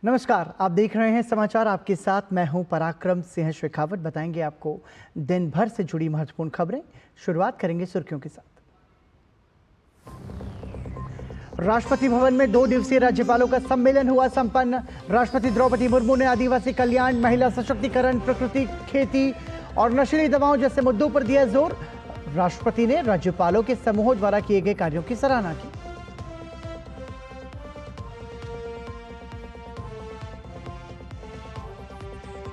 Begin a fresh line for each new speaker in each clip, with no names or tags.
नमस्कार, आप देख रहे हैं समाचार। आपके साथ मैं हूं पराक्रम सिंह शेखावत। बताएंगे आपको दिन भर से जुड़ी महत्वपूर्ण खबरें। शुरुआत करेंगे सुर्खियों के साथ। राष्ट्रपति भवन में 2 दिवसीय राज्यपालों का सम्मेलन हुआ संपन्न। राष्ट्रपति द्रौपदी मुर्मू ने आदिवासी कल्याण, महिला सशक्तिकरण, प्रकृति, खेती और नशीली दवाओं जैसे मुद्दों पर दिया जोर। राष्ट्रपति ने राज्यपालों के समूहों द्वारा किए गए कार्यों की सराहना की।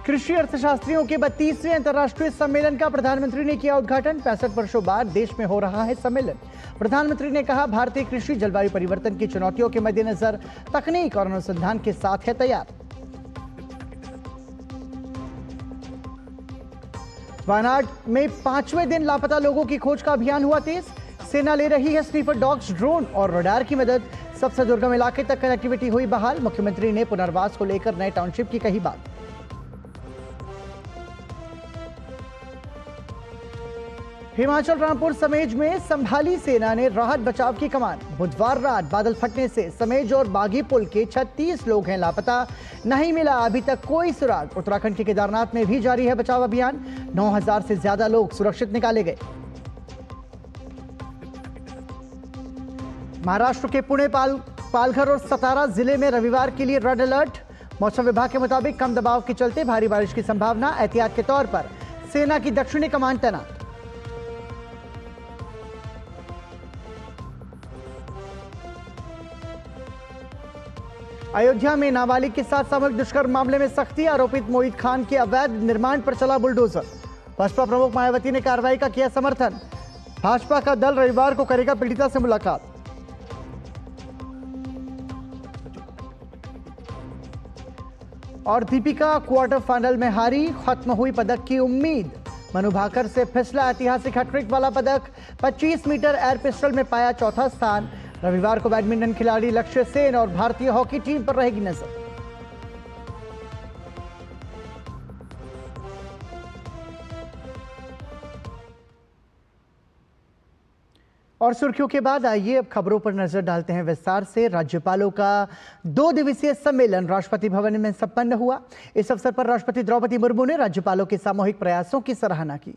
कृषि अर्थशास्त्रियों के 32वें अंतर्राष्ट्रीय सम्मेलन का प्रधानमंत्री ने किया उद्घाटन। 65 वर्षों बाद देश में हो रहा है सम्मेलन। प्रधानमंत्री ने कहा, भारतीय कृषि जलवायु परिवर्तन की चुनौतियों के मद्देनजर तकनीक और अनुसंधान के साथ है तैयार। वायनाड में 5वें दिन लापता लोगों की खोज का अभियान हुआ तेज। सेना ले रही है स्नीफर डॉग्स, ड्रोन और रडार की मदद। सबसे दुर्गम इलाके तक कनेक्टिविटी हुई बहाल। मुख्यमंत्री ने पुनर्वास को लेकर नए टाउनशिप की कही बात। हिमाचल रामपुर समेज में संभाली सेना ने राहत बचाव की कमान। बुधवार रात बादल फटने से समेज और बागी पुल के 36 लोग हैं लापता। नहीं मिला अभी तक कोई सुराग। उत्तराखंड के केदारनाथ में भी जारी है बचाव अभियान। 9000 से ज्यादा लोग सुरक्षित निकाले गए। महाराष्ट्र के पुणे, पालघर और सतारा जिले में रविवार के लिए रेड अलर्ट। मौसम विभाग के मुताबिक कम दबाव के चलते भारी बारिश की संभावना। एहतियात के तौर पर सेना की दक्षिणी कमान तैनात। अयोध्या में नाबालिग के साथ सामूहिक दुष्कर्म मामले में सख्ती। आरोपित मोहित खान के अवैध निर्माण पर चला बुलडोजर। बसपा प्रमुख मायावती ने कार्रवाई का किया समर्थन। भाजपा का दल रविवार को करेगा पीड़िता से मुलाकात। और दीपिका क्वार्टर फाइनल में हारी, खत्म हुई पदक की उम्मीद। मनु भाकर से फिसला ऐतिहासिक हैट्रिक वाला पदक। 25 मीटर एयर पिस्टल में पाया चौथा स्थान। रविवार को बैडमिंटन खिलाड़ी लक्ष्य सेन और भारतीय हॉकी टीम पर रहेगी नजर। और सुर्खियों के बाद आइए अब खबरों पर नजर डालते हैं विस्तार से। राज्यपालों का 2 दिवसीय सम्मेलन राष्ट्रपति भवन में संपन्न हुआ। इस अवसर पर राष्ट्रपति द्रौपदी मुर्मू ने राज्यपालों के सामूहिक प्रयासों की सराहना की।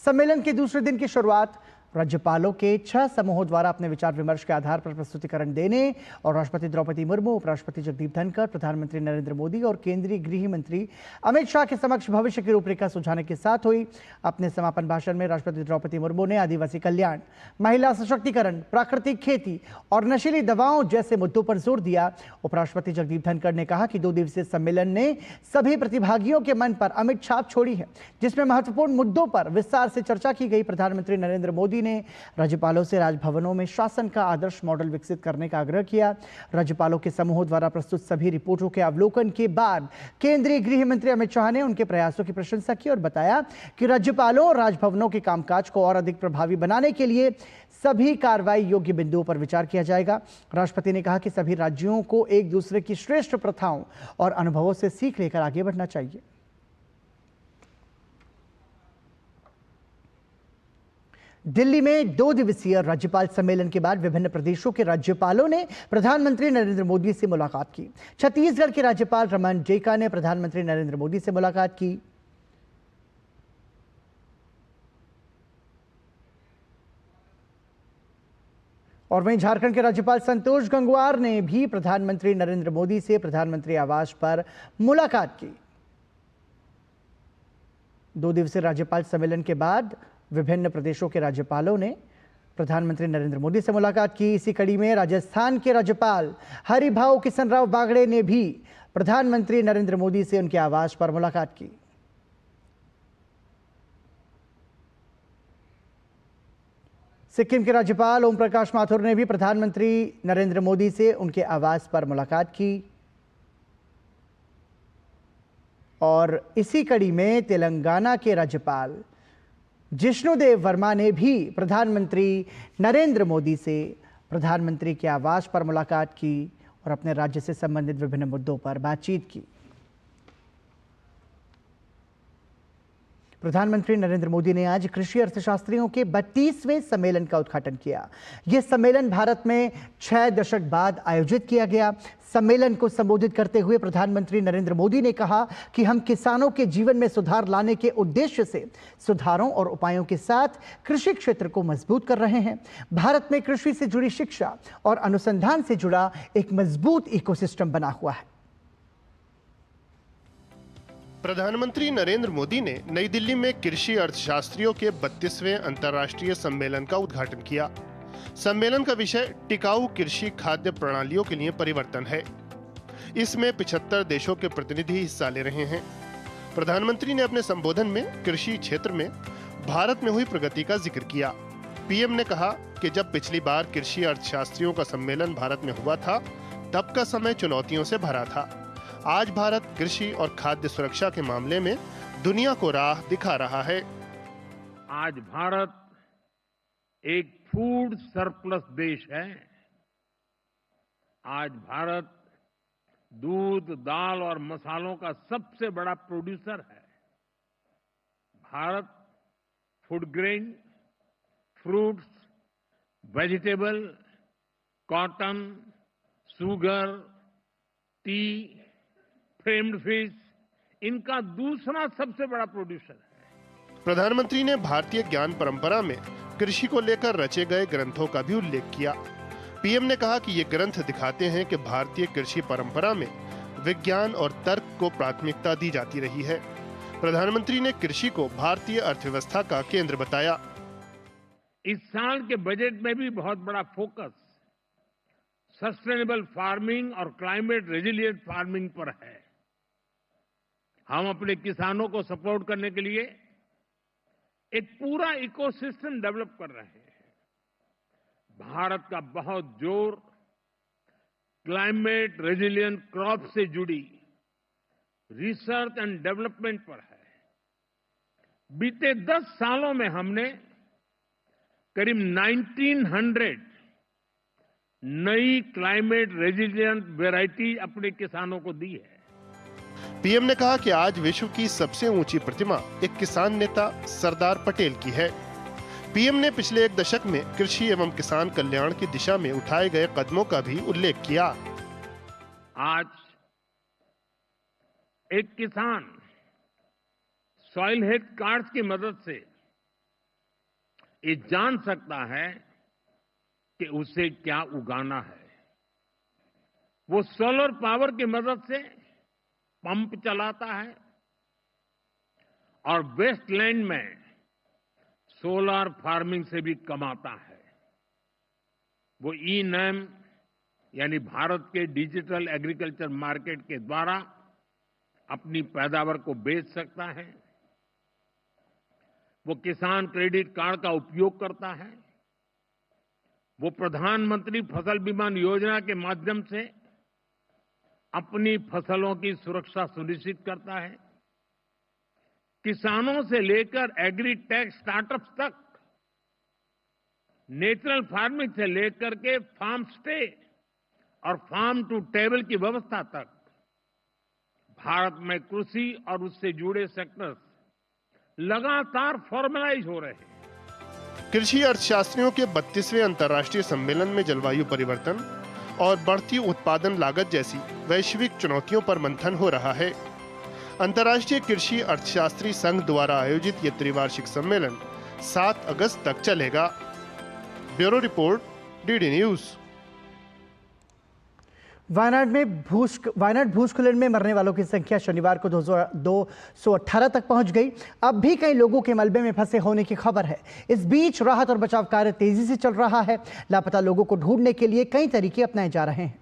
सम्मेलन के दूसरे दिन की शुरुआत राज्यपालों के 6 समूहों द्वारा अपने विचार विमर्श के आधार पर प्रस्तुतिकरण देने और राष्ट्रपति द्रौपदी मुर्मू, उपराष्ट्रपति जगदीप धनखड़, प्रधानमंत्री नरेंद्र मोदी और केंद्रीय गृह मंत्री अमित शाह के समक्ष भविष्य की रूपरेखा सुझाने के साथ हुई। अपने समापन भाषण में राष्ट्रपति द्रौपदी मुर्मू ने आदिवासी कल्याण, महिला सशक्तिकरण, प्राकृतिक खेती और नशीली दवाओं जैसे मुद्दों पर जोर दिया। उपराष्ट्रपति जगदीप धनखड़ ने कहा कि 2 दिवसीय सम्मेलन ने सभी प्रतिभागियों के मन पर अमिट छाप छोड़ी है, जिसमें महत्वपूर्ण मुद्दों पर विस्तार से चर्चा की गई। प्रधानमंत्री नरेंद्र मोदी ने राज्यपालों से राजभवनों में शासन का आदर्श मॉडल विकसित करने का आग्रह किया। राज्यपालों के समूहों द्वारा प्रस्तुत सभी रिपोर्टों के अवलोकन के बाद केंद्रीय गृह मंत्री अमित शाह ने उनके प्रयासों की प्रशंसा की और बताया कि राज्यपालों और राजभवनों के कामकाज को और अधिक प्रभावी बनाने के लिए सभी कार्रवाई योग्य बिंदुओं पर विचार किया जाएगा। राष्ट्रपति ने कहा कि सभी राज्यों को एक दूसरे की श्रेष्ठ प्रथाओं और अनुभवों से सीख लेकर आगे बढ़ना चाहिए। दिल्ली में 2 दिवसीय राज्यपाल सम्मेलन के बाद विभिन्न प्रदेशों के राज्यपालों ने प्रधानमंत्री नरेंद्र मोदी से मुलाकात की। छत्तीसगढ़ के राज्यपाल रमन जेका ने प्रधानमंत्री नरेंद्र मोदी से मुलाकात की। और वहीं झारखंड के राज्यपाल संतोष गंगवार ने भी प्रधानमंत्री नरेंद्र मोदी से प्रधानमंत्री आवास पर मुलाकात की। 2 दिवसीय राज्यपाल सम्मेलन के बाद विभिन्न प्रदेशों के राज्यपालों ने प्रधानमंत्री नरेंद्र मोदी से मुलाकात की। इसी कड़ी में राजस्थान के राज्यपाल हरिभाऊ किशनराव बागड़े ने भी प्रधानमंत्री नरेंद्र मोदी से उनके आवास पर मुलाकात की। सिक्किम के राज्यपाल ओम प्रकाश माथुर ने भी प्रधानमंत्री नरेंद्र मोदी से उनके आवास पर मुलाकात की। और इसी कड़ी में तेलंगाना के राज्यपाल जिष्णुदेव वर्मा ने भी प्रधानमंत्री नरेंद्र मोदी से प्रधानमंत्री के आवास पर मुलाकात की और अपने राज्य से संबंधित विभिन्न मुद्दों पर बातचीत की। प्रधानमंत्री नरेंद्र मोदी ने आज कृषि अर्थशास्त्रियों के 32वें सम्मेलन का उद्घाटन किया। यह सम्मेलन भारत में 6 दशक बाद आयोजित किया गया। सम्मेलन को संबोधित करते हुए प्रधानमंत्री नरेंद्र मोदी ने कहा कि हम किसानों के जीवन में सुधार लाने के उद्देश्य से सुधारों और उपायों के साथ कृषि क्षेत्र को मजबूत कर रहे हैं। भारत में कृषि से जुड़ी शिक्षा और अनुसंधान से जुड़ा एक मजबूत इकोसिस्टम बना हुआ है।
प्रधानमंत्री नरेंद्र मोदी ने नई दिल्ली में कृषि अर्थशास्त्रियों के 32वें अंतर्राष्ट्रीय सम्मेलन का उद्घाटन किया। सम्मेलन का विषय टिकाऊ कृषि खाद्य प्रणालियों के लिए परिवर्तन है। इसमें 75 देशों के प्रतिनिधि हिस्सा ले रहे हैं। प्रधानमंत्री ने अपने संबोधन में कृषि क्षेत्र में भारत में हुई प्रगति का जिक्र किया। पीएम ने कहा कि जब पिछली बार कृषि अर्थशास्त्रियों का सम्मेलन भारत में हुआ था, तब का समय चुनौतियों से भरा था। आज भारत कृषि और खाद्य सुरक्षा के मामले में दुनिया को राह दिखा रहा है।
आज भारत एक फूड सरप्लस देश है। आज भारत दूध, दाल और मसालों का सबसे बड़ा प्रोड्यूसर है। Bharat food grain, fruits, vegetable, cotton, sugar, T, framed fish, इनका दूसरा सबसे बड़ा प्रोड्यूसर है।
प्रधानमंत्री ने भारतीय ज्ञान परंपरा में कृषि को लेकर रचे गए ग्रंथों का भी उल्लेख किया। पीएम ने कहा कि ये ग्रंथ दिखाते हैं कि भारतीय कृषि परंपरा में विज्ञान और तर्क को प्राथमिकता दी जाती रही है। प्रधानमंत्री ने कृषि को भारतीय अर्थव्यवस्था का केंद्र बताया।
इस साल के बजट में भी बहुत बड़ा फोकस सस्टेनेबल फार्मिंग और क्लाइमेट रेजिलिएंट फार्मिंग पर है। हम अपने किसानों को सपोर्ट करने के लिए एक पूरा इकोसिस्टम डेवलप कर रहे हैं। भारत का बहुत जोर क्लाइमेट रेजिलिएंट क्रॉप से जुड़ी रिसर्च एंड डेवलपमेंट पर है। बीते 10 सालों में हमने करीब 1900 नई क्लाइमेट रेजिलिएंट वैरायटी अपने किसानों को दी है।
पीएम ने कहा कि आज विश्व की सबसे ऊंची प्रतिमा एक किसान नेता सरदार पटेल की है। पीएम ने पिछले 1 दशक में कृषि एवं किसान कल्याण की दिशा में उठाए गए कदमों का भी उल्लेख किया।
आज एक किसान सॉइल हेल्थ कार्ड्स की मदद से ये जान सकता है कि उसे क्या उगाना है। वो सोलर पावर की मदद से पंप चलाता है और वेस्टलैंड में सोलर फार्मिंग से भी कमाता है। वो ई-नैम यानी भारत के डिजिटल एग्रीकल्चर मार्केट के द्वारा अपनी पैदावार को बेच सकता है। वो किसान क्रेडिट कार्ड का उपयोग करता है। वो प्रधानमंत्री फसल बीमा योजना के माध्यम से अपनी फसलों की सुरक्षा सुनिश्चित करता है। किसानों से लेकर एग्री टेक स्टार्टअप्स तक, नेचुरल फार्मिंग से लेकर के फार्म स्टे और फार्म टू टेबल की व्यवस्था तक भारत में कृषि और उससे जुड़े सेक्टर्स लगातार फॉर्मलाइज हो रहे हैं।
कृषि अर्थशास्त्रियों के 32वें अंतर्राष्ट्रीय सम्मेलन में जलवायु परिवर्तन और बढ़ती उत्पादन लागत जैसी वैश्विक चुनौतियों पर मंथन हो रहा है। अंतर्राष्ट्रीय कृषि अर्थशास्त्री संघ द्वारा आयोजित ये त्रिवार्षिक सम्मेलन 7 अगस्त तक चलेगा। Bureau report, DD news.
Wayanad भूस्खलन में मरने वालों की संख्या शनिवार को 218 तक पहुंच गई। अब भी कई लोगों के मलबे में फंसे होने की खबर है। इस बीच राहत और बचाव कार्य तेजी से चल रहा है। लापता लोगों को ढूंढने के लिए कई तरीके अपनाए जा रहे हैं।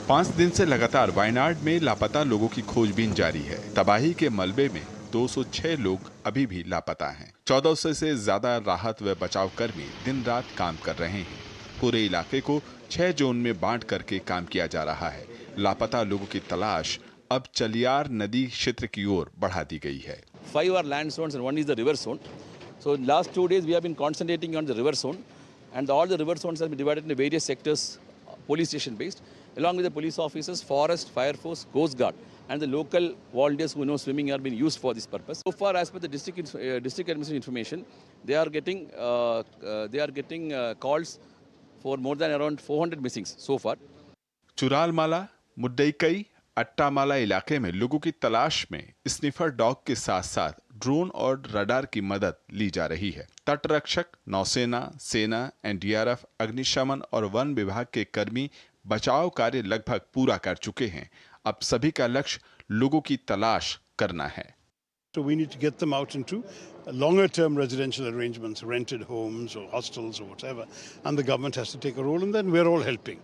5 दिन से लगातार वायनाड में लापता लोगों की खोजबीन जारी है। तबाही के मलबे में 206 लोग अभी भी लापता हैं। 1400 से ज्यादा राहत व बचाव कर्मी दिन रात काम कर रहे हैं। पूरे इलाके को 6 जोन में बांट करके काम किया जा रहा है। लापता लोगों की तलाश अब चलियार नदी क्षेत्र की ओर बढ़ा दी गई है।
5 are land zones and 1 is the river zone. So last 2 days we have been concentrating on the river zone, and all the river zones have been divided into various sectors, police station based, along with the police officers, forest, fire force, coast guard. and the local volunteers who know swimming are being used for this purpose. So far, as per the district administration information, they are getting calls for more than around 400 missings so far.
चुरालमाला, मुद्दईकई, अट्टामाला इलाके में लोगों की तलाश में sniffer dog के साथ साथ drone और रडार की मदद ली जा रही है। तटरक्षक, नौसेना, सेना, एनडीआरएफ, अग्निशमन और वन विभाग के कर्मी बचाव कार्य लगभग पूरा कर चुके हैं। अब सभी का लक्ष्य लोगों की तलाश करना है।
So we need to get them out into longer term residential arrangements, rented homes or hostels or whatever, and the government has to take a role, and then we're all helping.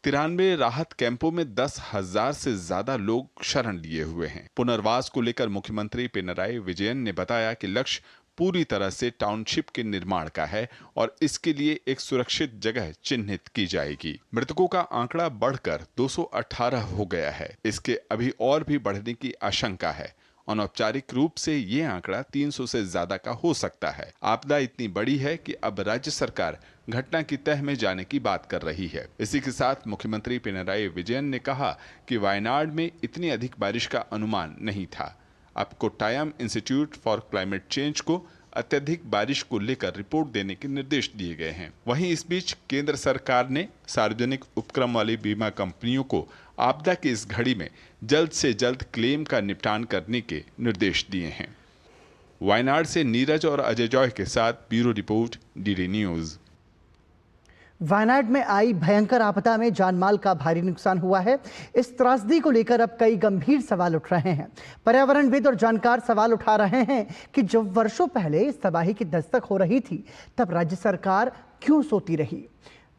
93 राहत कैंपों में 10,000 से ज्यादा लोग शरण लिए हुए हैं। पुनर्वास को लेकर मुख्यमंत्री पिनराई विजयन ने बताया कि लक्ष्य पूरी तरह से टाउनशिप के निर्माण का है और इसके लिए एक सुरक्षित जगह चिन्हित की जाएगी। मृतकों का आंकड़ा बढ़कर 218 हो गया है। इसके अभी और भी बढ़ने की आशंका है। अनौपचारिक रूप से ये आंकड़ा 300 से ज्यादा का हो सकता है। आपदा इतनी बड़ी है कि अब राज्य सरकार घटना की तह में जाने की बात कर रही है। इसी के साथ मुख्यमंत्री पिनराई विजयन ने कहा कि वायनाड में इतनी अधिक बारिश का अनुमान नहीं था। अब Kottayam institute for climate change को अत्यधिक बारिश को लेकर रिपोर्ट देने के निर्देश दिए गए हैं। वहीं इस बीच केंद्र सरकार ने सार्वजनिक उपक्रम वाली बीमा कंपनियों को आपदा की इस घड़ी में जल्द से जल्द क्लेम का निपटान करने के निर्देश दिए हैं। वायनाड से नीरज और अजय जॉय के साथ bureau report, DD news.
Wayanad में आई भयंकर आपदा में जानमाल का भारी नुकसान हुआ है। इस त्रासदी को लेकर अब कई गंभीर सवाल उठ रहे हैं। पर्यावरणविद और जानकार सवाल उठा रहे हैं कि जब वर्षों पहले इस तबाही की दस्तक हो रही थी तब राज्य सरकार क्यों सोती रही।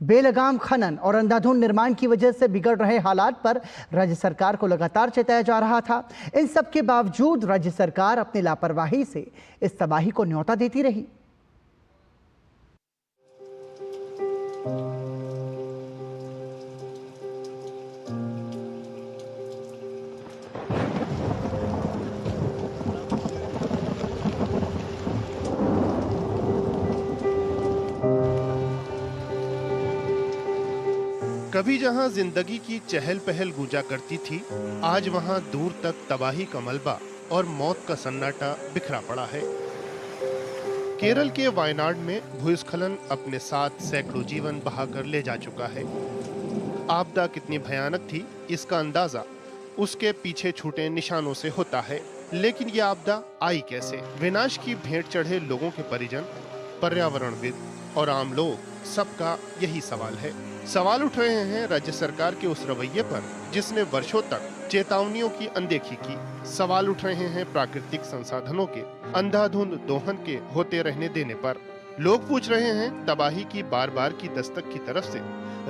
बेलगाम खनन और अंधाधुंध निर्माण की वजह से बिगड़ रहे हालात पर राज्य सरकार को लगातार चेताया जा रहा था। इन सब के बावजूद राज्य सरकार अपनी लापरवाही से इस तबाही को न्योता देती रही।
कभी जहां जिंदगी की चहल पहल गूंजा करती थी, आज वहां दूर तक तबाही का मलबा और मौत का सन्नाटा बिखरा पड़ा है। केरल के वायनाड में भूस्खलन अपने साथ सैकड़ों जीवन बहाकर ले जा चुका है। आपदा कितनी भयानक थी, इसका अंदाजा उसके पीछे छूटे निशानों से होता है। लेकिन ये आपदा आई कैसे? विनाश की भेंट चढ़े लोगों के परिजन, पर्यावरणविद और आम लोग, सबका यही सवाल है। सवाल उठ रहे हैं राज्य सरकार के उस रवैये पर जिसने वर्षों तक चेतावनियों की अनदेखी की। सवाल उठ रहे हैं प्राकृतिक संसाधनों के अंधाधुंध दोहन के होते रहने देने पर। लोग पूछ रहे हैं तबाही की बार बार की दस्तक की तरफ से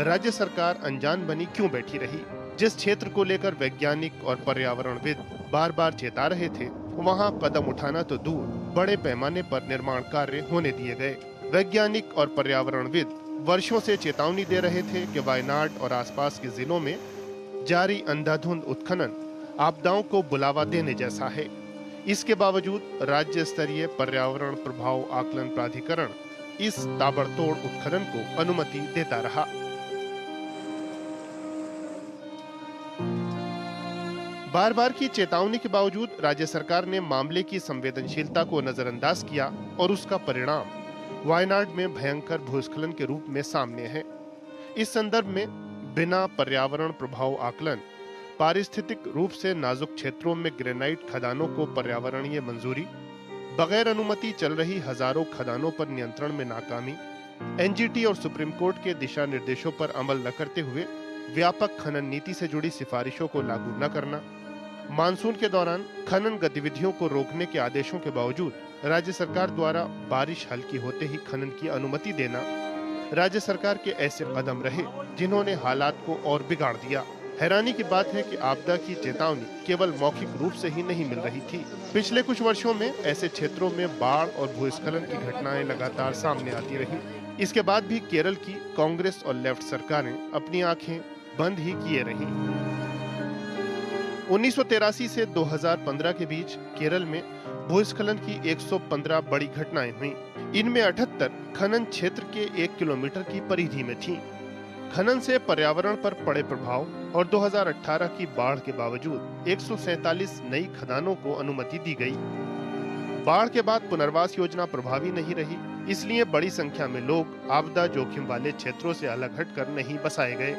राज्य सरकार अनजान बनी क्यों बैठी रही। जिस क्षेत्र को लेकर वैज्ञानिक और पर्यावरणविद बार बार चेता रहे थे, वहां कदम उठाना तो दूर, बड़े पैमाने पर निर्माण कार्य होने दिए गए। वैज्ञानिक और पर्यावरणविद वर्षों से चेतावनी दे रहे थे कि वायनाड और आसपास के जिलों में जारी अंधाधुंध उत्खनन आपदाओं को बुलावा देने जैसा है। इसके बावजूद राज्य स्तरीय पर्यावरण प्रभाव आकलन प्राधिकरण इस ताबड़तोड़ उत्खनन को अनुमति देता रहा। बार बार की चेतावनी के बावजूद राज्य सरकार ने मामले की संवेदनशीलता को नजरअंदाज किया और उसका परिणाम वायनाड में भयंकर भूस्खलन के रूप में सामने है। इस संदर्भ में बिना पर्यावरण प्रभाव आकलन, पारिस्थितिक रूप से नाजुक क्षेत्रों में ग्रेनाइट खदानों को पर्यावरणीय मंजूरी, बगैर अनुमति चल रही हजारों खदानों पर नियंत्रण में नाकामी, एनजीटी और सुप्रीम कोर्ट के दिशा निर्देशों पर अमल न करते हुए व्यापक खनन नीति से जुड़ी सिफारिशों को लागू न करना, मानसून के दौरान खनन गतिविधियों को रोकने के आदेशों के बावजूद राज्य सरकार द्वारा बारिश हल्की होते ही खनन की अनुमति देना, राज्य सरकार के ऐसे कदम रहे जिन्होंने हालात को और बिगाड़ दिया। हैरानी की बात है कि आपदा की चेतावनी केवल मौखिक रूप से ही नहीं मिल रही थी। पिछले कुछ वर्षों में ऐसे क्षेत्रों में बाढ़ और भूस्खलन की घटनाएं लगातार सामने आती रही। इसके बाद भी केरल की कांग्रेस और लेफ्ट सरकारें अपनी आंखें बंद ही किए रहीं। 1983 से 2015 के बीच केरल में भूस्खलन की 115 बड़ी घटनाएं हुईं। इनमें 78 खनन क्षेत्र के 1 किलोमीटर की परिधि में थीं। खनन से पर्यावरण पर पड़े प्रभाव और 2018 की बाढ़ के बावजूद 147 नई खदानों को अनुमति दी गई। बाढ़ के बाद पुनर्वास योजना प्रभावी नहीं रही, इसलिए बड़ी संख्या में लोग आपदा जोखिम वाले क्षेत्रों से अलग हटकर नहीं बसाए गए।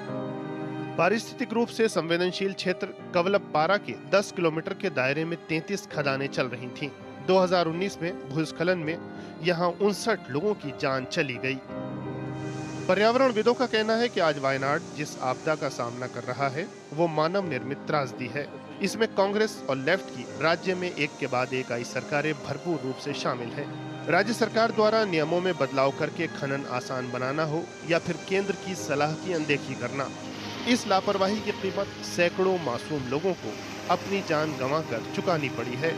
पारिस्थितिक रूप से संवेदनशील क्षेत्र कवलपारा के 10 किलोमीटर के दायरे में 33 खदानें चल रही थीं। 2019 में भूस्खलन में यहां 59 लोगों की जान चली गई। पर्यावरणविदों का कहना है कि आज वायनाड जिस आपदा का सामना कर रहा है वो मानव निर्मित त्रासदी है। इसमें कांग्रेस और लेफ्ट की राज्य में एक के बाद एक आई सरकारें भरपूर रूप से शामिल हैं। राज्य सरकार द्वारा नियमों में बदलाव करके खनन आसान बनाना हो या फिर केंद्र की सलाह की अनदेखी करना, इस लापरवाही की कीमत सैकड़ों मासूम लोगों को अपनी जान गंवाकर चुकानी पड़ी है।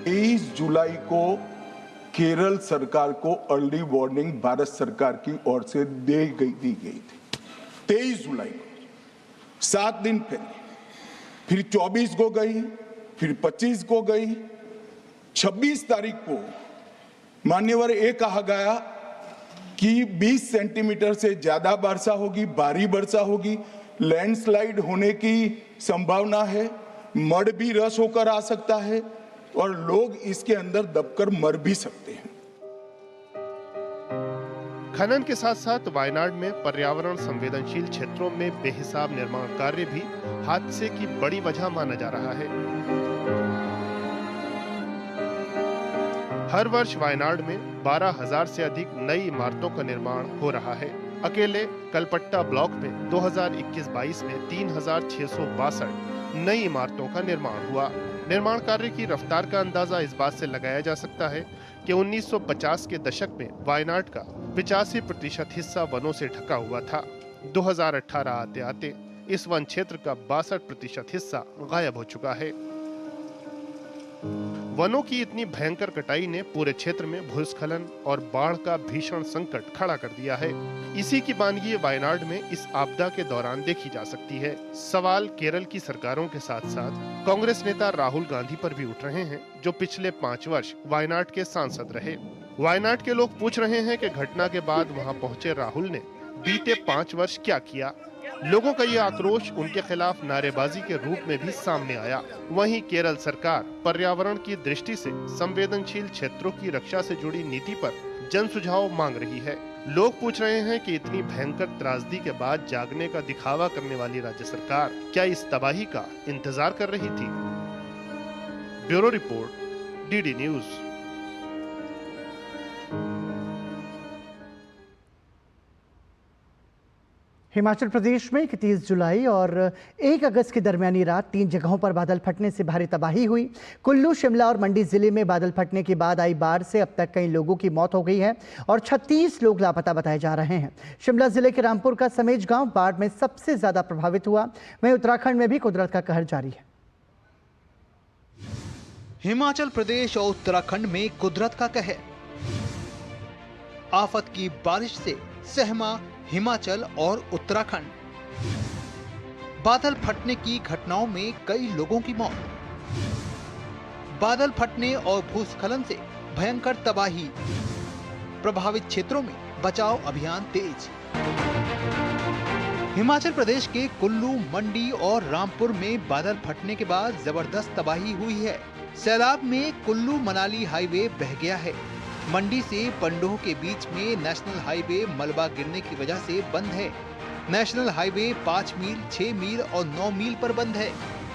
23 जुलाई को केरल सरकार को अर्ली वार्निंग भारत सरकार की ओर से दी गई थी। 23 जुलाई को 7 दिन पहले, फिर 24 को गई, फिर 25 को गई, 26 तारीख को मान्यवर ये कहा गया कि 20 सेंटीमीटर से ज्यादा वर्षा होगी, भारी वर्षा होगी, लैंडस्लाइड होने की संभावना है, मड भी रस होकर आ सकता है और लोग इसके अंदर दबकर मर भी सकते हैं।
खनन के साथ साथ वायनाड में पर्यावरण संवेदनशील क्षेत्रों में बेहिसाब निर्माण कार्य भी हादसे की बड़ी वजह माना जा रहा है। हर वर्ष वायनाड में 12,000 से अधिक नई इमारतों का निर्माण हो रहा है। अकेले कलपट्टा ब्लॉक में 2021-22 में 3,662 नई इमारतों का निर्माण हुआ। निर्माण कार्य की रफ्तार का अंदाजा इस बात से लगाया जा सकता है कि 1950 के दशक में वायनाड का 85% हिस्सा वनों से ढका हुआ था। 2018 आते आते इस वन क्षेत्र का 62% हिस्सा गायब हो चुका है। वनों की इतनी भयंकर कटाई ने पूरे क्षेत्र में भूस्खलन और बाढ़ का भीषण संकट खड़ा कर दिया है। इसी की वानगी वायनाड में इस आपदा के दौरान देखी जा सकती है। सवाल केरल की सरकारों के साथ साथ कांग्रेस नेता राहुल गांधी पर भी उठ रहे हैं, जो पिछले 5 वर्ष वायनाड के सांसद रहे। वायनाड के लोग पूछ रहे हैं कि घटना के बाद वहां पहुंचे राहुल ने बीते 5 वर्ष क्या किया। लोगों का यह आक्रोश उनके खिलाफ नारेबाजी के रूप में भी सामने आया। वहीं केरल सरकार पर्यावरण की दृष्टि से संवेदनशील क्षेत्रों की रक्षा से जुड़ी नीति पर जन सुझाव मांग रही है। लोग पूछ रहे हैं कि इतनी भयंकर त्रासदी के बाद जागने का दिखावा करने वाली राज्य सरकार क्या इस तबाही का इंतजार कर रही थी। Bureau report, DD news.
Himachal Pradesh में 31 जुलाई और 1 अगस्त की दरमियानी रात 3 जगहों पर बादल फटने से भारी तबाही हुई। कुल्लू, शिमला और मंडी जिले में बादल फटने के बाद आई बाढ़ से अब तक कई लोगों की मौत हो गई है और 36 लोग लापता बताए जा रहे हैं। शिमला जिले के रामपुर का समेज गांव बाढ़ में सबसे ज्यादा प्रभावित हुआ। वहीं उत्तराखंड में भी कुदरत का कहर जारी है।
हिमाचल प्रदेश और उत्तराखंड में कुदरत का कहर। आफत की बारिश से सहमा हिमाचल और उत्तराखंड। बादल फटने की घटनाओं में कई लोगों की मौत। बादल फटने और भूस्खलन से भयंकर तबाही। प्रभावित क्षेत्रों में बचाव अभियान तेज। हिमाचल प्रदेश के कुल्लू, मंडी और रामपुर में बादल फटने के बाद जबरदस्त तबाही हुई है। सैलाब में कुल्लू मनाली हाईवे बह गया है। मंडी से पंडोह के बीच में नेशनल हाईवे मलबा गिरने की वजह से बंद है। नेशनल हाईवे 5 मील, 6 मील और 9 मील पर बंद है।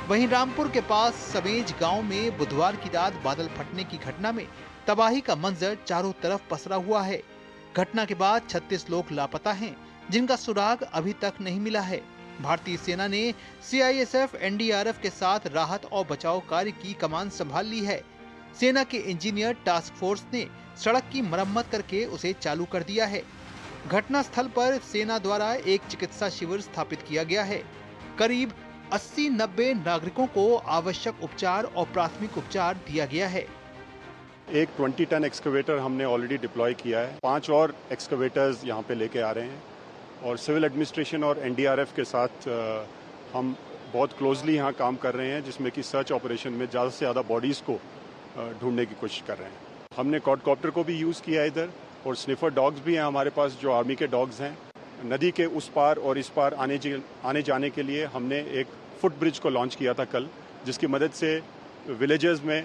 वहीं रामपुर के पास समेज गांव में बुधवार की रात बादल फटने की घटना में तबाही का मंजर चारों तरफ पसरा हुआ है। घटना के बाद 36 लोग लापता हैं, जिनका सुराग अभी तक नहीं मिला है। भारतीय सेना ने CISF, NDRF के साथ राहत और बचाव कार्य की कमान संभाल ली है। सेना के इंजीनियर टास्क फोर्स ने सड़क की मरम्मत करके उसे चालू कर दिया है। घटना स्थल पर सेना द्वारा एक चिकित्सा शिविर स्थापित किया गया है। करीब 80-90 नागरिकों को आवश्यक उपचार और प्राथमिक उपचार दिया गया है।
एक 20 टन एक्सकवेटर हमने ऑलरेडी डिप्लॉय किया है। 5 और एक्सकवेटर्स यहाँ पे लेके आ रहे हैं और सिविल एडमिनिस्ट्रेशन और NDRF के साथ हम बहुत क्लोजली यहाँ काम कर रहे हैं, जिसमें कि सर्च ऑपरेशन में ज़्यादा से ज़्यादा बॉडीज़ को ढूंढने की कोशिश कर रहे हैं। हमने क्वाडकॉप्टर को भी यूज़ किया है इधर, और स्निफर डॉग्स भी हैं हमारे पास जो आर्मी के डॉग्स हैं। नदी के उस पार और इस पार आने जाने के लिए हमने एक फुट ब्रिज को लॉन्च किया था कल, जिसकी मदद से विलेजेस में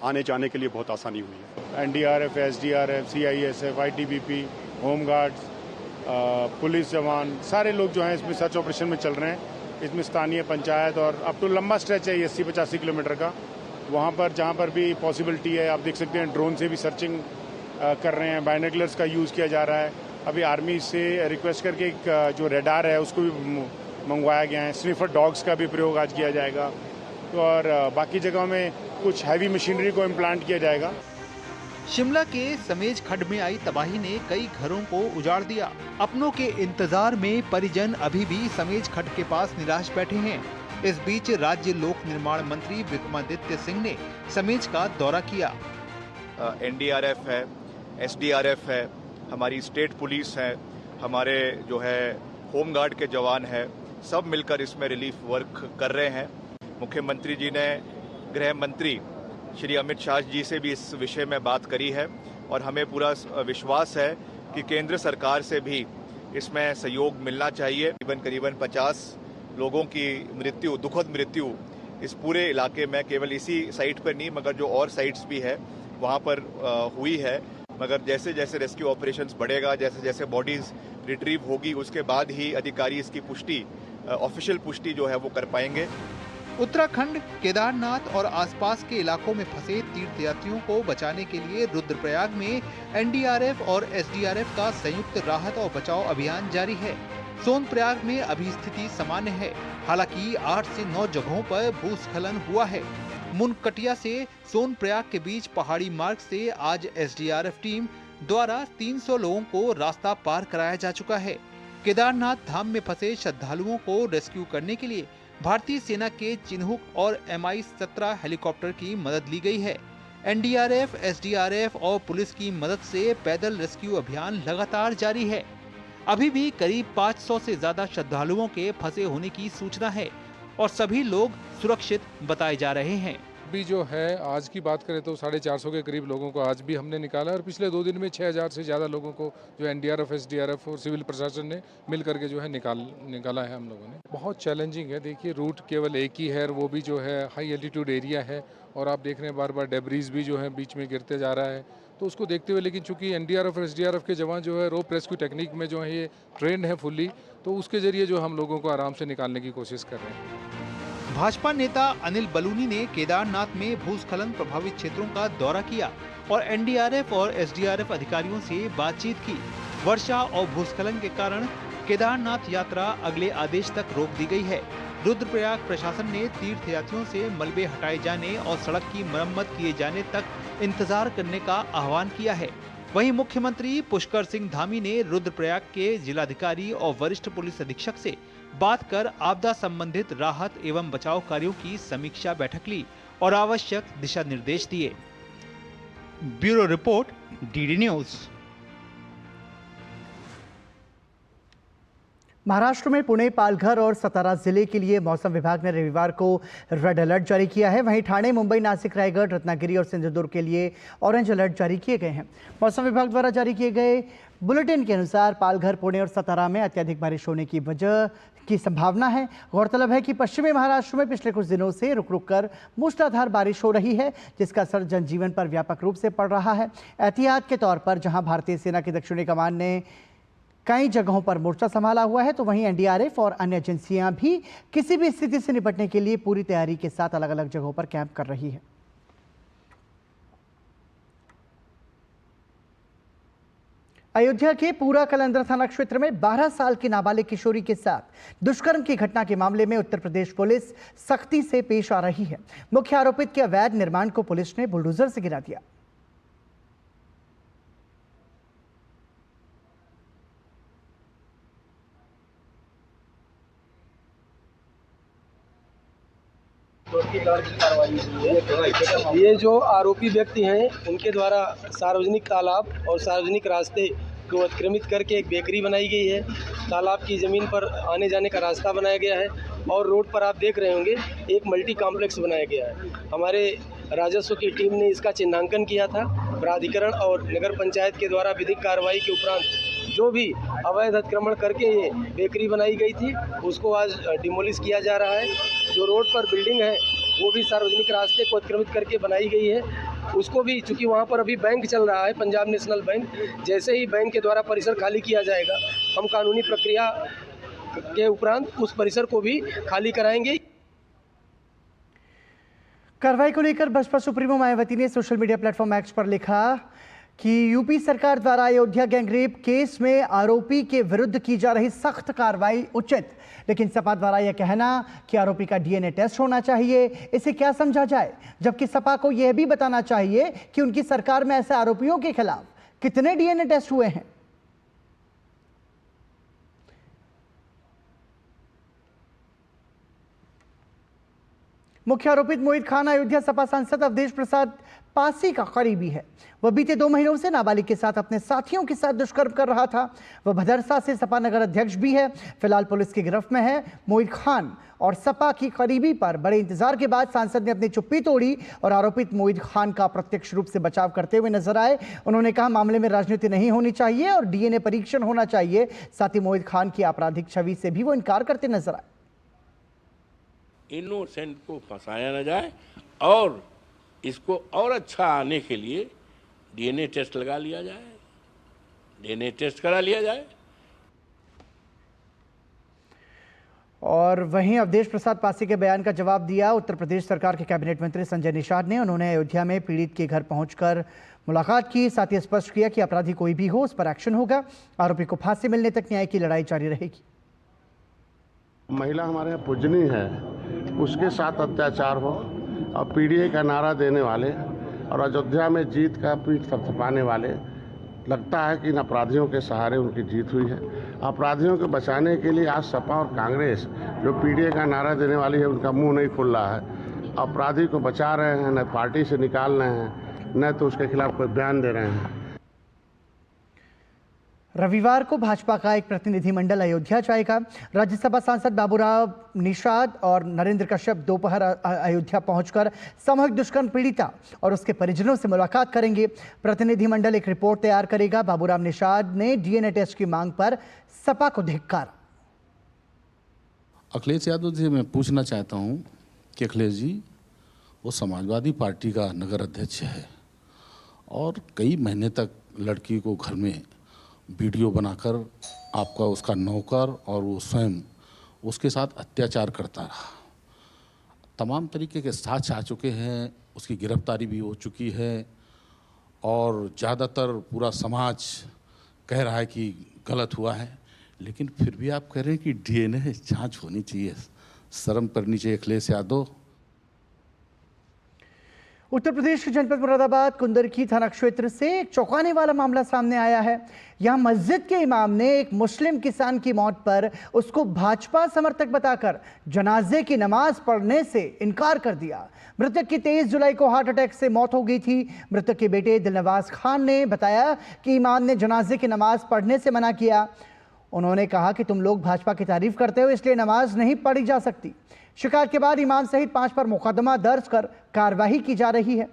आने जाने के लिए बहुत आसानी हुई है।
NDRF, SDRF, CISF, ITBP, home guards, police जवान, सारे लोग जो हैं इसमें सर्च ऑपरेशन में चल रहे हैं। इसमें स्थानीय पंचायत और अब तो लंबा स्ट्रेच है 80-85 किलोमीटर का, वहाँ पर जहाँ पर भी पॉसिबिलिटी है आप देख सकते हैं ड्रोन से भी सर्चिंग कर रहे हैं, बाइनोकुलर्स का यूज़ किया जा रहा है। अभी आर्मी से रिक्वेस्ट करके एक जो रेडार है उसको भी मंगवाया गया है। स्निफर डॉग्स का भी प्रयोग आज किया जाएगा, तो और बाकी जगहों में कुछ हैवी मशीनरी को इम्प्लांट किया जाएगा।
शिमला के समेज खड्ड में आई तबाही ने कई घरों को उजाड़ दिया। अपनों के इंतजार में परिजन अभी भी समेज खड्ड के पास निराश बैठे हैं। इस बीच राज्य लोक निर्माण मंत्री विक्रमादित्य सिंह ने समेज का दौरा किया।
NDRF है, SDRF है, हमारी स्टेट पुलिस है, हमारे जो है होम गार्ड के जवान है, सब मिलकर इसमें रिलीफ वर्क कर रहे हैं। मुख्यमंत्री जी ने गृह मंत्री श्री अमित शाह जी से भी इस विषय में बात करी है और हमें पूरा विश्वास है कि केंद्र सरकार से भी इसमें सहयोग मिलना चाहिए। करीबन 50 लोगों की मृत्यु, दुखद मृत्यु इस पूरे इलाके में केवल इसी साइट पर नहीं मगर जो और साइट्स भी है वहाँ पर हुई है। मगर जैसे जैसे रेस्क्यू ऑपरेशंस बढ़ेगा, जैसे जैसे बॉडीज रिट्रीव होगी, उसके बाद ही अधिकारी इसकी पुष्टि, ऑफिशियल पुष्टि जो है वो कर पाएंगे।
उत्तराखंड, केदारनाथ और आसपास के इलाकों में फंसे तीर्थयात्रियों को बचाने के लिए रुद्रप्रयाग में NDRF और SDRF का संयुक्त राहत और बचाव अभियान जारी है। सोनप्रयाग में अभी स्थिति सामान्य है, हालांकि 8 से 9 जगहों पर भूस्खलन हुआ है। मुनकटिया से सोनप्रयाग के बीच पहाड़ी मार्ग से आज SDRF टीम द्वारा 300 लोगों को रास्ता पार कराया जा चुका है। केदारनाथ धाम में फंसे श्रद्धालुओं को रेस्क्यू करने के लिए भारतीय सेना के चिन्हुक और Mi-17 हेलीकॉप्टर की मदद ली गई है। NDRF, SDRF और पुलिस की मदद से पैदल रेस्क्यू अभियान लगातार जारी है। अभी भी करीब 500 से ज्यादा श्रद्धालुओं के फंसे होने की सूचना है और सभी लोग सुरक्षित बताए जा रहे हैं।
अभी जो है आज की बात करें तो 450 के करीब लोगों को आज भी हमने निकाला और पिछले 2 दिन में 6000 से ज़्यादा लोगों को जो NDRF, SDRF और सिविल प्रशासन ने मिल करके जो है निकाला है हम लोगों ने। बहुत चैलेंजिंग है। देखिए रूट केवल एक ही है और वो भी जो है हाई एल्टीट्यूड एरिया है और आप देख रहे हैं बार बार डेब्रीज भी जो है बीच में गिरते जा रहा है, तो उसको देखते हुए लेकिन चूंकि NDRF और SDRF के जवान जो है रोप रेस्क्यू टेक्निक में जो है ये ट्रेंड है फुल्ली, तो उसके जरिए जो हम लोगों को आराम से निकालने की कोशिश कर रहे हैं।
भाजपा नेता अनिल बलूनी ने केदारनाथ में भूस्खलन प्रभावित क्षेत्रों का दौरा किया और NDRF और SDRF अधिकारियों से बातचीत की। वर्षा और भूस्खलन के कारण केदारनाथ यात्रा अगले आदेश तक रोक दी गई है। रुद्रप्रयाग प्रशासन ने तीर्थयात्रियों से मलबे हटाए जाने और सड़क की मरम्मत किए जाने तक इंतजार करने का आह्वान किया है। वहीं मुख्यमंत्री पुष्कर सिंह धामी ने रुद्रप्रयाग के जिलाधिकारी और वरिष्ठ पुलिस अधीक्षक से बात कर आपदा संबंधित राहत एवं बचाव कार्यों की समीक्षा बैठक ली और आवश्यक दिशा निर्देश दिए। Bureau report, DD news.
Maharashtra में पुणे, पालघर और सतारा जिले के लिए मौसम विभाग ने रविवार को रेड अलर्ट जारी किया है। वहीं ठाणे, मुंबई, नासिक, रायगढ़, रत्नागिरी और सिंधुदुर्ग के लिए ऑरेंज अलर्ट जारी किए गए हैं। मौसम विभाग द्वारा जारी किए गए बुलेटिन के अनुसार पालघर, पुणे और सतारा में अत्यधिक बारिश होने की वजह की संभावना है। गौरतलब है कि पश्चिमी महाराष्ट्र में पिछले कुछ दिनों से रुक रुक कर मूसलाधार बारिश हो रही है, जिसका असर जनजीवन पर व्यापक रूप से पड़ रहा है। एहतियात के तौर पर जहां भारतीय सेना की दक्षिणी कमान ने कई जगहों पर मोर्चा संभाला हुआ है, तो वहीं NDRF और अन्य एजेंसियां भी किसी भी स्थिति से निपटने के लिए पूरी तैयारी के साथ अलग अलग जगहों पर कैंप कर रही है। अयोध्या के पूरा कलंदर थाना क्षेत्र में 12 साल की नाबालिग किशोरी के साथ दुष्कर्म की घटना के मामले में उत्तर प्रदेश पुलिस सख्ती से पेश आ रही है। मुख्य आरोपित के अवैध निर्माण को पुलिस ने बुलडोजर से गिरा दिया।
ये जो आरोपी व्यक्ति हैं उनके द्वारा सार्वजनिक तालाब और सार्वजनिक रास्ते को अतिक्रमित करके एक बेकरी बनाई गई है। तालाब की ज़मीन पर आने जाने का रास्ता बनाया गया है और रोड पर आप देख रहे होंगे एक मल्टी कॉम्प्लेक्स बनाया गया है। हमारे राजस्व की टीम ने इसका चिन्हांकन किया था। प्राधिकरण और नगर पंचायत के द्वारा विधिक कार्रवाई के उपरांत जो भी अवैध अतिक्रमण करके ये बेकरी बनाई गई थी उसको आज डिमोलिश किया जा रहा है। जो रोड पर बिल्डिंग है वो भी सार्वजनिक रास्ते को अतिक्रमित करके बनाई गई है, उसको भी, चूँकि वहाँ पर अभी बैंक चल रहा है, पंजाब नेशनल बैंक, जैसे ही बैंक के द्वारा परिसर खाली किया जाएगा हम कानूनी प्रक्रिया के उपरांत उस परिसर को भी खाली कराएंगे।
कार्रवाई को लेकर बसपा सुप्रीमो मायावती ने सोशल मीडिया प्लेटफॉर्म एक्स पर लिखा कि यूपी सरकार द्वारा अयोध्या गैंगरेप केस में आरोपी के विरुद्ध की जा रही सख्त कार्रवाई उचित, लेकिन सपा द्वारा यह कहना कि आरोपी का डीएनए टेस्ट होना चाहिए, इसे क्या समझा जाए, जबकि सपा को यह भी बताना चाहिए कि उनकी सरकार में ऐसे आरोपियों के खिलाफ कितने डीएनए टेस्ट हुए हैं। मुख्य आरोपित मोहित खान अयोध्या सपा सांसद अवधेश प्रसाद पासी का करीबी है। वह बीते 2 महीनों से नाबालिग के साथ अपने साथियों के साथ दुष्कर्म कर रहा था। वह भदरसा से सपा नगर अध्यक्ष भी है। फिलहाल पुलिस की गिरफ्त में है। मोहित खान और सपा की करीबी पर बड़े इंतजार के बाद सांसद ने अपनी चुप्पी तोड़ी और आरोपित मोहित खान का प्रत्यक्ष रूप से बचाव करते हुए नजर आए। उन्होंने कहा मामले में राजनीति नहीं होनी चाहिए और डीएनए परीक्षण होना चाहिए। साथ ही मोहित खान की आपराधिक छवि से भी वो इनकार करते नजर आए।
इनोसेंट को फंसाया न जाए और इसको और अच्छा आने के लिए डीएनए टेस्ट लगा लिया जाए, डीएनए टेस्ट करा लिया जाए।
और वहीं अवधेश प्रसाद पासी के बयान का जवाब दिया उत्तर प्रदेश सरकार के कैबिनेट मंत्री संजय निषाद ने। उन्होंने अयोध्या में पीड़ित के घर पहुंचकर मुलाकात की। साथ ही स्पष्ट किया कि अपराधी कोई भी हो उस पर एक्शन होगा। आरोपी को फांसी मिलने तक न्याय की लड़ाई जारी रहेगी।
महिला हमारे यहाँ पूजनीय है, उसके साथ अत्याचार हो और पीडीए का नारा देने वाले और अयोध्या में जीत का पीठ थपथपाने वाले, लगता है कि इन अपराधियों के सहारे उनकी जीत हुई है। अपराधियों को बचाने के लिए आज सपा और कांग्रेस जो पीडीए का नारा देने वाली है उनका मुंह नहीं खुल रहा है। अपराधी को बचा रहे हैं, न पार्टी से निकाल रहे हैं, न तो उसके खिलाफ कोई बयान दे रहे हैं।
रविवार को भाजपा का एक प्रतिनिधिमंडल अयोध्या जाएगा। राज्यसभा सांसद बाबूराव निषाद और नरेंद्र कश्यप दोपहर अयोध्या पहुंचकर सामूहिक दुष्कर्म पीड़िता और उसके परिजनों से मुलाकात करेंगे। प्रतिनिधिमंडल एक रिपोर्ट तैयार करेगा। बाबूराव निषाद ने डीएनए टेस्ट की मांग पर सपा को धिक्कारा।
अखिलेश यादव जी मैं पूछना चाहता हूं कि अखिलेश जी वो समाजवादी पार्टी का नगर अध्यक्ष है और कई महीने तक लड़की को घर में वीडियो बनाकर आपका उसका नौकर और वो स्वयं उसके साथ अत्याचार करता रहा। तमाम तरीके के साक्ष्य आ चुके हैं, उसकी गिरफ्तारी भी हो चुकी है और ज़्यादातर पूरा समाज कह रहा है कि गलत हुआ है, लेकिन फिर भी आप कह रहे हैं कि डीएनए जांच होनी चाहिए। शर्म करनी चाहिए अखिलेश यादव।
उत्तर प्रदेश के जनपद मुरादाबाद कुंदरकी थाना क्षेत्र से एक चौंकाने वाला मामला सामने आया है। यहां मस्जिद के इमाम ने एक मुस्लिम किसान की मौत पर उसको भाजपा समर्थक बताकर जनाजे की नमाज पढ़ने से इनकार कर दिया। मृतक की 23 जुलाई को हार्ट अटैक से मौत हो गई थी। मृतक के बेटे दिलनवाज खान ने बताया कि इमाम ने जनाजे की नमाज पढ़ने से मना किया। उन्होंने कहा कि तुम लोग भाजपा की तारीफ करते हो इसलिए नमाज नहीं पढ़ी जा सकती। शिकायत के बाद इमाम सहित 5 पर मुकदमा दर्ज कर कार्रवाई की जा रही है।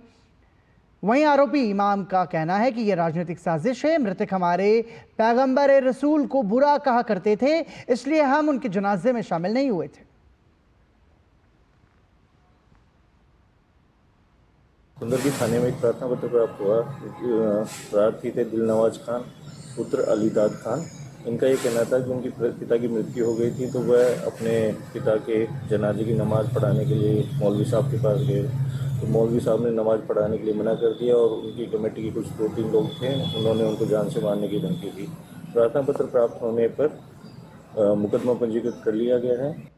वहीं आरोपी इमाम का कहना है कि यह राजनीतिक साजिश है। मृतक हमारे पैगंबर रसूल को बुरा कहा करते थे इसलिए हम उनके जनाजे में शामिल नहीं हुए थे।
कुंदरकी थाने में एक प्रार्थना पत्र प्राप्त हुआ। प्रार्थी थे दिलनवाज खान पुत्र अलीदाद खान। इनका ये कहना था कि उनकी पिता की मृत्यु हो गई थी तो वह अपने पिता के जनाजे की नमाज़ पढ़ाने के लिए मौलवी साहब के पास गए तो मौलवी साहब ने नमाज़ पढ़ाने के लिए मना कर दिया और उनकी कमेटी के कुछ 2-3 लोग थे, उन्होंने उनको जान से मारने की धमकी दी। प्रार्थना पत्र प्राप्त होने पर मुकदमा पंजीकृत कर लिया गया है।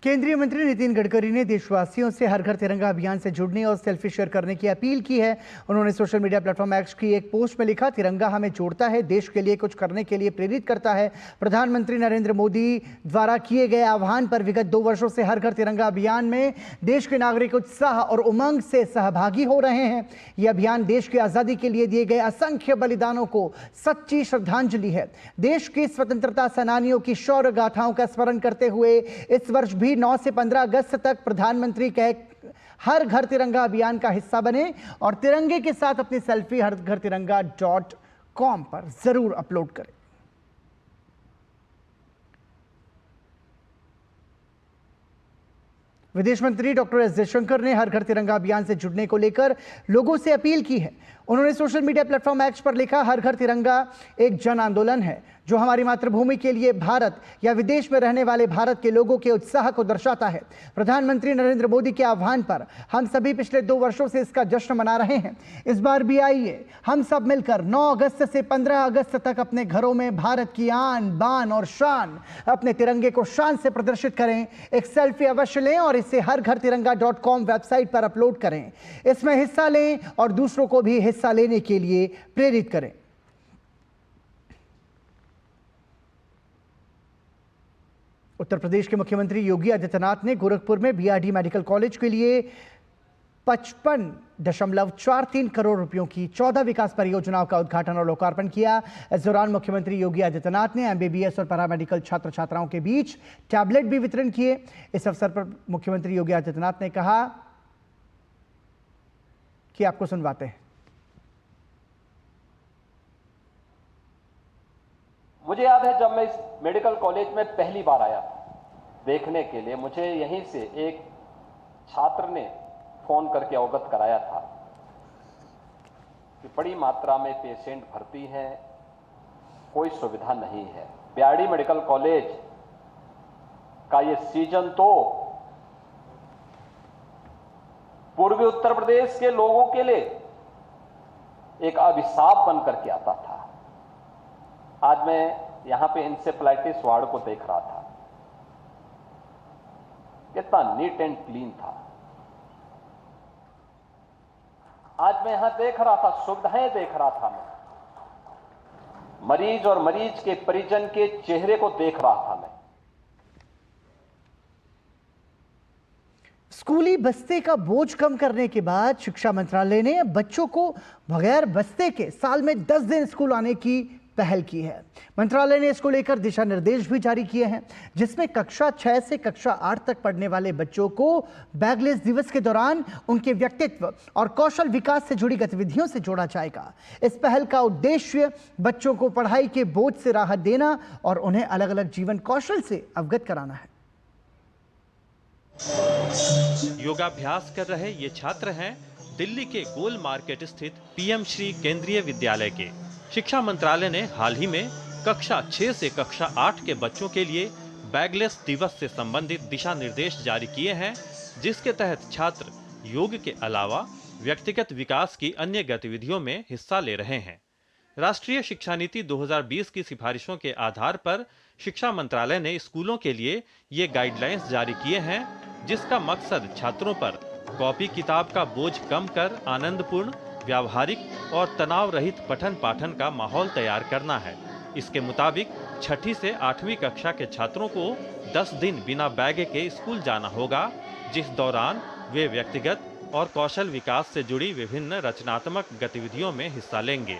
केंद्रीय मंत्री नितिन गडकरी ने देशवासियों से हर घर तिरंगा अभियान से जुड़ने और सेल्फी शेयर करने की अपील की है। उन्होंने सोशल मीडिया प्लेटफॉर्म एक्स की एक पोस्ट में लिखा, तिरंगा हमें जोड़ता है, देश के लिए कुछ करने के लिए प्रेरित करता है। प्रधानमंत्री नरेंद्र मोदी द्वारा किए गए आह्वान पर विगत 2 वर्षों से हर घर तिरंगा अभियान में देश के नागरिक उत्साह और उमंग से सहभागी हो रहे हैं। यह अभियान देश की आज़ादी के लिए दिए गए असंख्य बलिदानों को सच्ची श्रद्धांजलि है। देश के स्वतंत्रता सेनानियों की शौर्य गाथाओं का स्मरण करते हुए इस वर्ष भी मोदी 9 से 15 अगस्त तक प्रधानमंत्री कहे हर घर तिरंगा अभियान का हिस्सा बने और तिरंगे के साथ अपनी सेल्फी हरघरतिरंगा.com पर जरूर अपलोड करें। विदेश मंत्री डॉक्टर एस जयशंकर ने हर घर तिरंगा अभियान से जुड़ने को लेकर लोगों से अपील की है। उन्होंने सोशल मीडिया प्लेटफॉर्म एक्स पर लिखा, हर घर तिरंगा एक जन आंदोलन है जो हमारी मातृभूमि के लिए भारत या विदेश में रहने वाले भारत के लोगों के उत्साह को दर्शाता है। प्रधानमंत्री नरेंद्र मोदी के आह्वान पर हम सभी पिछले 2 वर्षों से इसका जश्न मना रहे हैं। इस बार भी आइए हम सब मिलकर 9 अगस्त से 15 अगस्त तक अपने घरों में भारत की आन बान और शान, अपने तिरंगे को शान से प्रदर्शित करें। एक सेल्फी अवश्य लें और इसे हरघरतिरंगा.com वेबसाइट पर अपलोड करें। इसमें हिस्सा लें और दूसरों को भी हिस्सा लेने के लिए प्रेरित करें। उत्तर प्रदेश के मुख्यमंत्री योगी आदित्यनाथ ने गोरखपुर में बीआरडी मेडिकल कॉलेज के लिए 55.43 करोड़ रुपयों की 14 विकास परियोजनाओं का उद्घाटन और लोकार्पण किया। इस दौरान मुख्यमंत्री योगी आदित्यनाथ ने एमबीबीएस और पैरामेडिकल छात्र छात्राओं के बीच टैबलेट भी वितरण किए। इस अवसर पर मुख्यमंत्री योगी आदित्यनाथ ने कहा कि आपको सुनवाते हैं।
मुझे याद है जब मैं इस मेडिकल कॉलेज में पहली बार आया था देखने के लिए, मुझे यहीं से एक छात्र ने फोन करके अवगत कराया था कि बड़ी मात्रा में पेशेंट भर्ती हैं, कोई सुविधा नहीं है। बीआरडी मेडिकल कॉलेज का ये सीजन तो पूर्वी उत्तर प्रदेश के लोगों के लिए एक अभिशाप बनकर के आता था। आज मैं यहां पे इंसेफ्लाइटिस वार्ड को देख रहा था, कितना नीट एंड क्लीन था। आज मैं यहां देख रहा था, सुविधाएं देख रहा था, मैं मरीज और मरीज के परिजन के चेहरे को देख रहा था। मैं
स्कूली बस्ते का बोझ कम करने के बाद शिक्षा मंत्रालय ने बच्चों को बगैर बस्ते के साल में 10 दिन स्कूल आने की पहल की है। मंत्रालय ने इसको लेकर दिशा निर्देश भी जारी किए हैं, जिसमें कक्षा 6 से कक्षा 8 तक पढ़ने वाले बच्चों को बैगलेस दिवस के दौरान उनके व्यक्तित्व और कौशल विकास से जुड़ी गतिविधियों से जोड़ा जाएगा। इस पहल का उद्देश्य बच्चों को पढ़ाई के बोझ से राहत देना और उन्हें अलग अलग जीवन कौशल से अवगत कराना है।
योगाभ्यास कर रहे ये छात्र हैं दिल्ली के गोल मार्केट स्थित पीएम श्री केंद्रीय विद्यालय के। शिक्षा मंत्रालय ने हाल ही में कक्षा 6 से कक्षा 8 के बच्चों के लिए बैगलेस दिवस से संबंधित दिशा निर्देश जारी किए हैं, जिसके तहत छात्र योग के अलावा व्यक्तिगत विकास की अन्य गतिविधियों में हिस्सा ले रहे हैं। राष्ट्रीय शिक्षा नीति 2020 की सिफारिशों के आधार पर शिक्षा मंत्रालय ने स्कूलों के लिए ये गाइडलाइंस जारी किए हैं, जिसका मकसद छात्रों पर कॉपी किताब का बोझ कम कर आनंदपूर्ण, व्यावहारिक और तनाव रहित पठन पाठन का माहौल तैयार करना है। इसके मुताबिक 6ठी से 8वीं कक्षा के छात्रों को 10 दिन बिना बैग के स्कूल जाना होगा, जिस दौरान वे व्यक्तिगत और कौशल विकास से जुड़ी विभिन्न रचनात्मक गतिविधियों में हिस्सा लेंगे।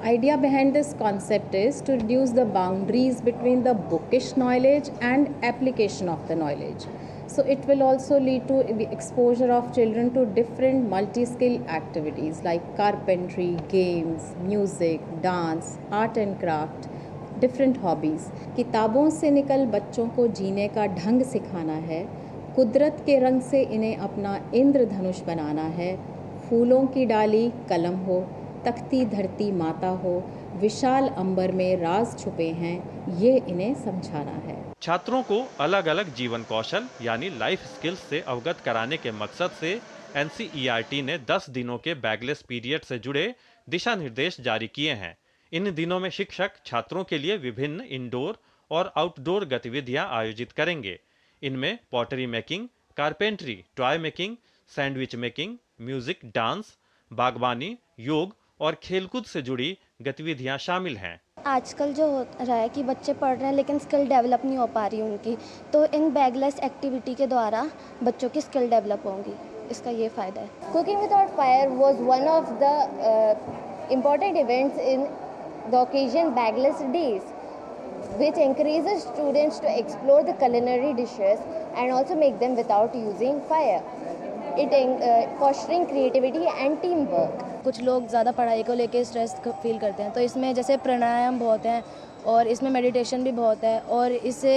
Idea behind this concept is to reduce the boundaries between the bookish knowledge and application of the knowledge. So it will also lead to exposure of children to different multi-skill activities like carpentry, games, music, dance, art and craft, different hobbies. किताबों से निकल बच्चों को जीने का ढंग सिखाना है, कुदरत के रंग से इन्हें अपना इंद्रधनुष बनाना है, फूलों की डाली कलम हो, तख्ती धरती माता हो, विशाल अंबर में राज छुपे हैं, ये इन्हें समझाना है।
छात्रों को अलग अलग जीवन कौशल यानी लाइफ स्किल्स से अवगत कराने के मकसद से एनसीईआरटी ने 10 दिनों के बैगलेस पीरियड से जुड़े दिशा निर्देश जारी किए हैं। इन दिनों में शिक्षक छात्रों के लिए विभिन्न इंडोर और आउटडोर गतिविधियां आयोजित करेंगे। इनमें pottery making, carpentry, toy making, sandwich making, music, dance, बागवानी, योग और खेलकूद से जुड़ी गतिविधियां शामिल हैं।
आजकल जो हो रहा है कि बच्चे पढ़ रहे हैं लेकिन स्किल डेवलप नहीं हो पा रही उनकी, तो इन बैगलेस एक्टिविटी के द्वारा बच्चों की स्किल डेवलप होंगी, इसका ये फ़ायदा है।
Cooking without fire was one of the important events in the occasion bagless days. which encourages students to explore the culinary dishes and also make them without using fire. It fostering creativity and teamwork.
कुछ लोग ज़्यादा पढ़ाई को लेके stress feel करते हैं, तो इसमें जैसे प्राणायाम बहुत हैं और इसमें मेडिटेशन भी बहुत है और इससे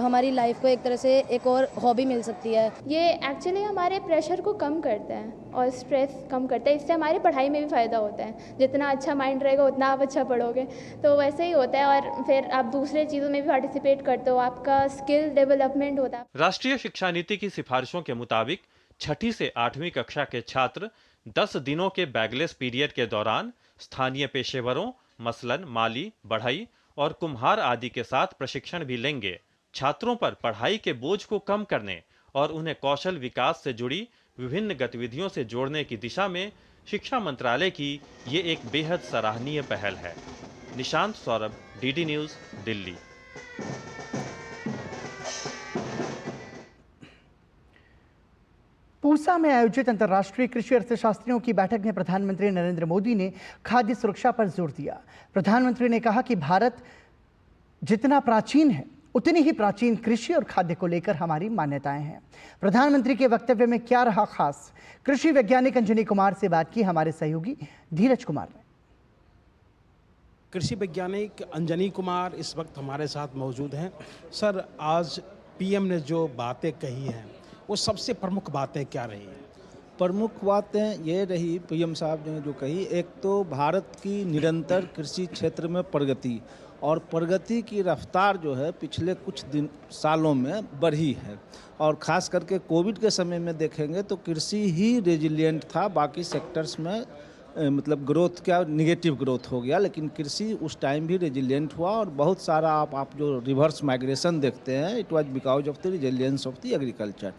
हमारी लाइफ को एक तरह से एक और हॉबी मिल सकती है।
ये एक्चुअली हमारे प्रेशर को कम करता है और स्ट्रेस कम करता है। इससे हमारी पढ़ाई में भी फ़ायदा होता है। जितना अच्छा माइंड रहेगा उतना आप अच्छा पढ़ोगे, तो वैसे ही होता है। और फिर आप दूसरे चीज़ों में भी पार्टिसिपेट करते हो, आपका स्किल डेवलपमेंट होता है।
राष्ट्रीय शिक्षा नीति की सिफारिशों के मुताबिक 6ठी से 8वीं कक्षा के छात्र 10 दिनों के बैगलेस पीरियड के दौरान स्थानीय पेशेवरों मसलन माली, बढ़ई और कुम्हार आदि के साथ प्रशिक्षण भी लेंगे। छात्रों पर पढ़ाई के बोझ को कम करने और उन्हें कौशल विकास से जुड़ी विभिन्न गतिविधियों से जोड़ने की दिशा में शिक्षा मंत्रालय की ये एक बेहद सराहनीय पहल है। Nishant Saurabh, DD news, Delhi.
पूसा में आयोजित अंतर्राष्ट्रीय कृषि अर्थशास्त्रियों की बैठक में प्रधानमंत्री नरेंद्र मोदी ने खाद्य सुरक्षा पर जोर दिया। प्रधानमंत्री ने कहा कि भारत जितना प्राचीन है उतनी ही प्राचीन कृषि और खाद्य को लेकर हमारी मान्यताएं हैं। प्रधानमंत्री के वक्तव्य में क्या रहा खास, कृषि वैज्ञानिक अंजनी कुमार से बात की हमारे सहयोगी धीरज कुमार ने।
कृषि वैज्ञानिक अंजनी कुमार इस वक्त हमारे साथ मौजूद हैं। सर, आज पीएम ने जो बातें कही हैं वो सबसे प्रमुख बातें क्या रही हैं?
प्रमुख बातें ये रही पीएम साहब ने जो कही, एक तो भारत की निरंतर कृषि क्षेत्र में प्रगति और प्रगति की रफ्तार जो है पिछले कुछ सालों में बढ़ी है। और ख़ास करके कोविड के समय में देखेंगे तो कृषि ही रेजिलिएंट था, बाकी सेक्टर्स में मतलब ग्रोथ क्या निगेटिव ग्रोथ हो गया, लेकिन कृषि उस टाइम भी रेजिलिएंट हुआ। और बहुत सारा आप जो रिवर्स माइग्रेशन देखते हैं, it was because of the resilience of the agriculture.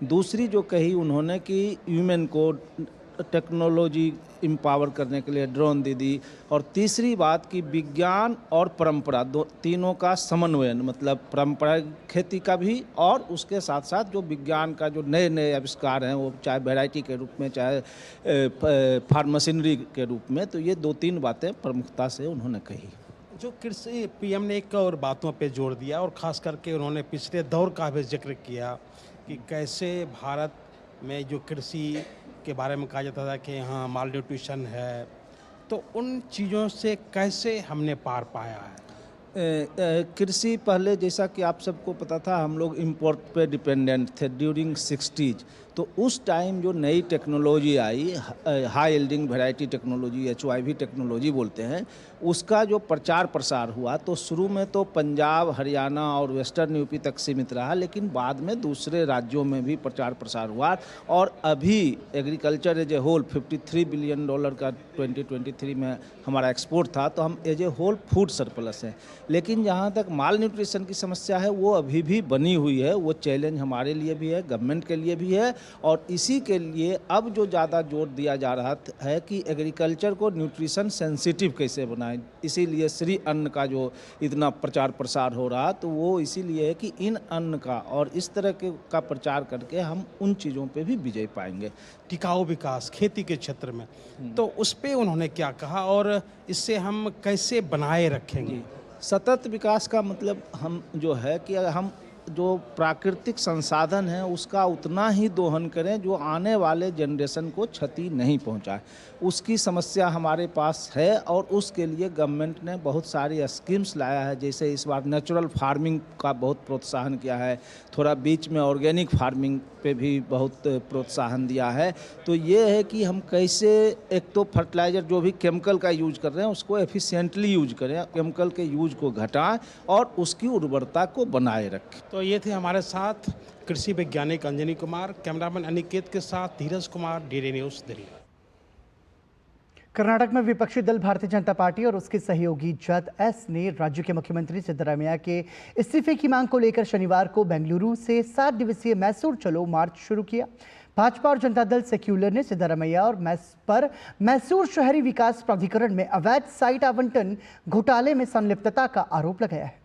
दूसरी जो कही उन्होंने कि वीमेन को टेक्नोलॉजी एम्पावर करने के लिए ड्रोन दे दी। और तीसरी बात कि विज्ञान और परंपरा तीनों का समन्वयन, मतलब परंपरा खेती का भी और उसके साथ साथ जो विज्ञान का जो नए नए आविष्कार हैं, वो चाहे वैरायटी के रूप में चाहे फार्मासिनरी के रूप में, तो ये 2-3 बातें प्रमुखता से उन्होंने कही।
जो कृषि पीएम ने एक और बातों पे जोर दिया और ख़ास करके उन्होंने पिछले दौर का भी जिक्र किया कि कैसे भारत में जो कृषि के बारे में कहा जाता था कि यहाँ माल न्यूट्रिशन है, तो उन चीज़ों से कैसे हमने पार पाया है?
कृषि पहले जैसा कि आप सबको पता था, हम लोग इंपोर्ट पे डिपेंडेंट थे ड्यूरिंग 60s। तो उस टाइम जो नई टेक्नोलॉजी आई, high yielding variety technology, HYV technology बोलते हैं, उसका जो प्रचार प्रसार हुआ तो शुरू में तो पंजाब, हरियाणा और वेस्टर्न यूपी तक सीमित रहा, लेकिन बाद में दूसरे राज्यों में भी प्रचार प्रसार हुआ। और अभी agriculture as a whole $53 billion का 2023 में हमारा एक्सपोर्ट था, तो हम as a whole food surplus हैं। लेकिन जहाँ तक माल न्यूट्रिशन की समस्या है वो अभी भी बनी हुई है। वो चैलेंज हमारे लिए भी है, गवर्नमेंट के लिए भी है। और इसी के लिए अब जो ज़्यादा जोर दिया जा रहा है कि एग्रीकल्चर को न्यूट्रिशन सेंसिटिव कैसे बनाएं। इसीलिए श्री अन्न का जो इतना प्रचार प्रसार हो रहा, तो वो इसीलिए है कि इन अन्न का और इस तरह के का प्रचार करके हम उन चीज़ों पे भी विजय पाएंगे।
टिकाऊ विकास खेती के क्षेत्र में, तो उस पर उन्होंने क्या कहा और इससे हम कैसे बनाए रखेंगे?
सतत विकास का मतलब हम जो है कि हम जो प्राकृतिक संसाधन है उसका उतना ही दोहन करें जो आने वाले जनरेशन को क्षति नहीं पहुंचाए। उसकी समस्या हमारे पास है और उसके लिए गवर्नमेंट ने बहुत सारी स्कीम्स लाया है। जैसे इस बार नेचुरल फार्मिंग का बहुत प्रोत्साहन किया है, थोड़ा बीच में ऑर्गेनिक फार्मिंग पे भी बहुत प्रोत्साहन दिया है। तो ये है कि हम कैसे एक तो फर्टिलाइज़र जो भी केमिकल का यूज कर रहे हैं उसको एफिशिएंटली यूज करें, केमिकल के यूज को घटाएं और उसकी उर्वरता को बनाए रखें।
तो ये थे हमारे साथ कृषि वैज्ञानिक अंजनी कुमार। कैमरामैन अनिकेत के साथ धीरज कुमार, डीडी न्यूज़, दिल्ली।
कर्नाटक में विपक्षी दल भारतीय जनता पार्टी और उसके सहयोगी जद एस ने राज्य के मुख्यमंत्री सिद्धरामैया के इस्तीफे की मांग को लेकर शनिवार को बेंगलुरु से 7 दिवसीय मैसूर चलो मार्च शुरू किया। भाजपा और जनता दल सेक्युलर ने सिद्धरामैया और मैसूर शहरी विकास प्राधिकरण में अवैध साइट आवंटन घोटाले में संलिप्तता का आरोप लगाया है।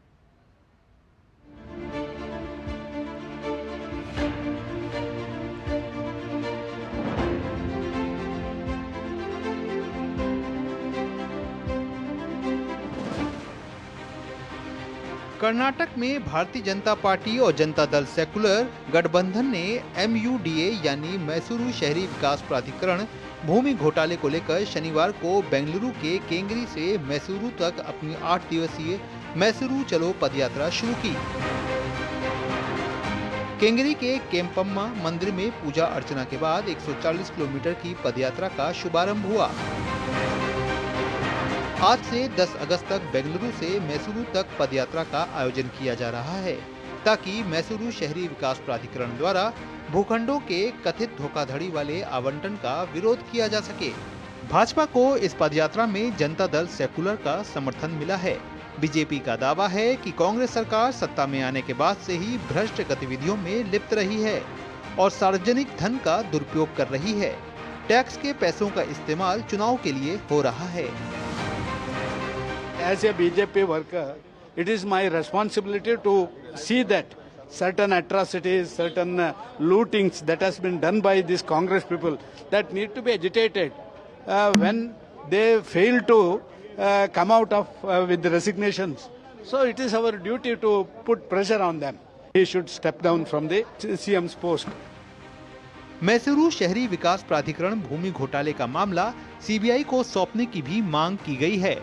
कर्नाटक में भारतीय जनता पार्टी और जनता दल सेकुलर गठबंधन ने MUDA यानी मैसूरू शहरी विकास प्राधिकरण भूमि घोटाले को लेकर शनिवार को बेंगलुरु के केंगरी से मैसूरू तक अपनी 8 दिवसीय मैसूरू चलो पदयात्रा शुरू की। केंगरी के केम्पम्मा मंदिर में पूजा अर्चना के बाद 140 किलोमीटर की पदयात्रा का शुभारंभ हुआ। आज से 10 अगस्त तक बेंगलुरु से मैसूरू तक पदयात्रा का आयोजन किया जा रहा है ताकि मैसूरू शहरी विकास प्राधिकरण द्वारा भूखंडों के कथित धोखाधड़ी वाले आवंटन का विरोध किया जा सके। भाजपा को इस पदयात्रा में जनता दल सेकुलर का समर्थन मिला है। बीजेपी का दावा है कि कांग्रेस सरकार सत्ता में आने के बाद से ही भ्रष्ट गतिविधियों में लिप्त रही है और सार्वजनिक धन का दुरुपयोग कर रही है। टैक्स के पैसों का इस्तेमाल चुनाव के लिए हो रहा है।
As a BJP worker, it is my responsibility to see that certain atrocities, certain lootings that has been done by these Congress people that need to be agitated when they fail to come out of with the resignations. So it is our duty to put pressure on them. He should step down from the CM's post.
Mysuru शहरी विकास प्राधिकरण भूमि घोटाले का मामला CBI को सौंपने की भी मांग की गई है।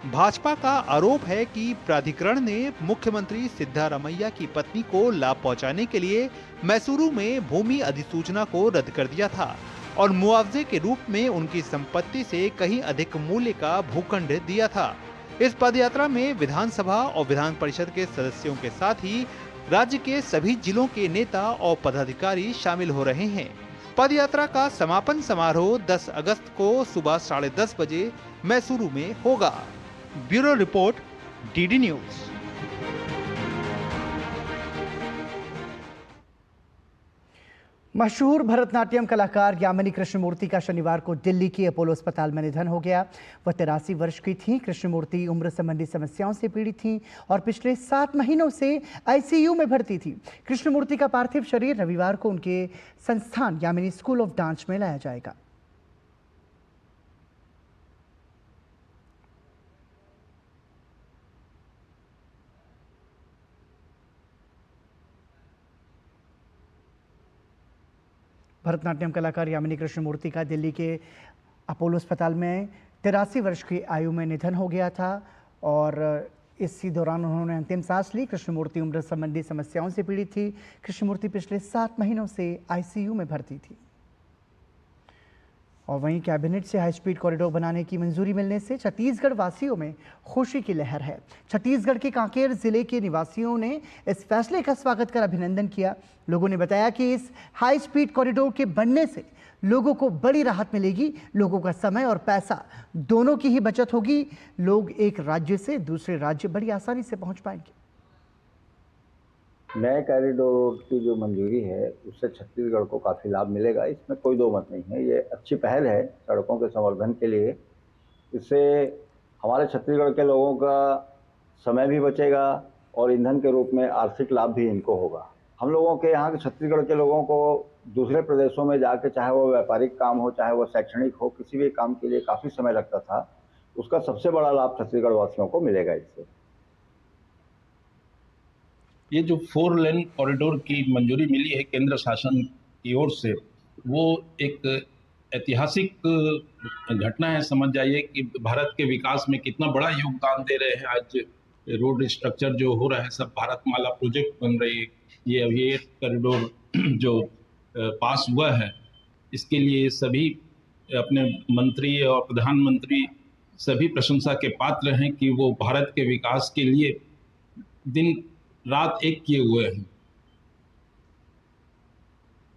भाजपा का आरोप है कि प्राधिकरण ने मुख्यमंत्री सिद्धारमैया की पत्नी को लाभ पहुंचाने के लिए मैसूरू में भूमि अधिसूचना को रद्द कर दिया था और मुआवजे के रूप में उनकी संपत्ति से कहीं अधिक मूल्य का भूखंड दिया था। इस पदयात्रा में विधानसभा और विधान परिषद के सदस्यों के साथ ही राज्य के सभी जिलों के नेता और पदाधिकारी शामिल हो रहे हैं। पदयात्रा का समापन समारोह 10 अगस्त को सुबह 10:30 बजे मैसूरू में होगा। Bureau report, DD news.
मशहूर भरतनाट्यम कलाकार यामिनी कृष्णमूर्ति का शनिवार को दिल्ली के अपोलो अस्पताल में निधन हो गया। वह 83 वर्ष की थीं। कृष्णमूर्ति उम्र संबंधी समस्याओं से पीड़ित थीं और पिछले 7 महीनों से ICU में भर्ती थी। कृष्णमूर्ति का पार्थिव शरीर रविवार को उनके संस्थान यामिनी स्कूल ऑफ डांस में लाया जाएगा। भरतनाट्यम कलाकार यामिनी कृष्णमूर्ति का दिल्ली के अपोलो अस्पताल में 83 वर्ष की आयु में निधन हो गया था और इसी दौरान उन्होंने अंतिम सांस ली। कृष्णमूर्ति उम्र संबंधी समस्याओं से पीड़ित थी। कृष्णमूर्ति पिछले 7 महीनों से ICU में भर्ती थी। और वहीं कैबिनेट से हाई स्पीड कॉरिडोर बनाने की मंजूरी मिलने से छत्तीसगढ़ वासियों में खुशी की लहर है। छत्तीसगढ़ के कांकेर जिले के निवासियों ने इस फैसले का स्वागत कर अभिनंदन किया। लोगों ने बताया कि इस हाई स्पीड कॉरिडोर के बनने से लोगों को बड़ी राहत मिलेगी। लोगों का समय और पैसा दोनों की ही बचत होगी। लोग एक राज्य से दूसरे राज्य बड़ी आसानी से पहुंच पाएंगे।
नए कॉरिडोर की जो मंजूरी है उससे छत्तीसगढ़ को काफ़ी लाभ मिलेगा, इसमें कोई दो मत नहीं है। ये अच्छी पहल है सड़कों के संवर्धन के लिए। इससे हमारे छत्तीसगढ़ के लोगों का समय भी बचेगा और ईंधन के रूप में आर्थिक लाभ भी इनको होगा। हम लोगों के यहाँ के छत्तीसगढ़ के लोगों को दूसरे प्रदेशों में जाके, चाहे वो व्यापारिक काम हो चाहे वो शैक्षणिक हो, किसी भी काम के लिए काफ़ी समय लगता था। उसका सबसे बड़ा लाभ छत्तीसगढ़ वासियों को मिलेगा इससे।
ये जो 4 लेन कॉरिडोर की मंजूरी मिली है केंद्र शासन की ओर से, वो एक ऐतिहासिक घटना है। समझ जाइए कि भारत के विकास में कितना बड़ा योगदान दे रहे हैं। आज रोड स्ट्रक्चर जो हो रहा है, सब भारतमाला प्रोजेक्ट बन रही है। ये अभी एक कॉरिडोर जो पास हुआ है, इसके लिए सभी अपने मंत्री और प्रधानमंत्री सभी प्रशंसा के पात्र हैं कि वो भारत के विकास के लिए दिन रात एक किए हुए हैं।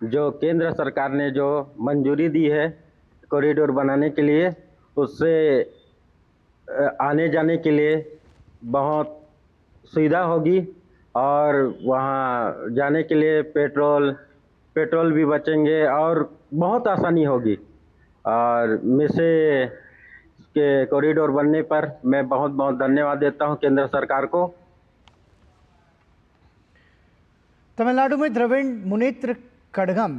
जो केंद्र सरकार ने जो मंजूरी दी है कॉरिडोर बनाने के लिए, उससे आने जाने के लिए बहुत सुविधा होगी और वहाँ जाने के लिए पेट्रोल भी बचेंगे और बहुत आसानी होगी। और मिसे के कॉरिडोर बनने पर मैं बहुत बहुत धन्यवाद देता हूँ केंद्र सरकार को।
तमिलनाडु में द्रविड़ मुनेत्र कड़गम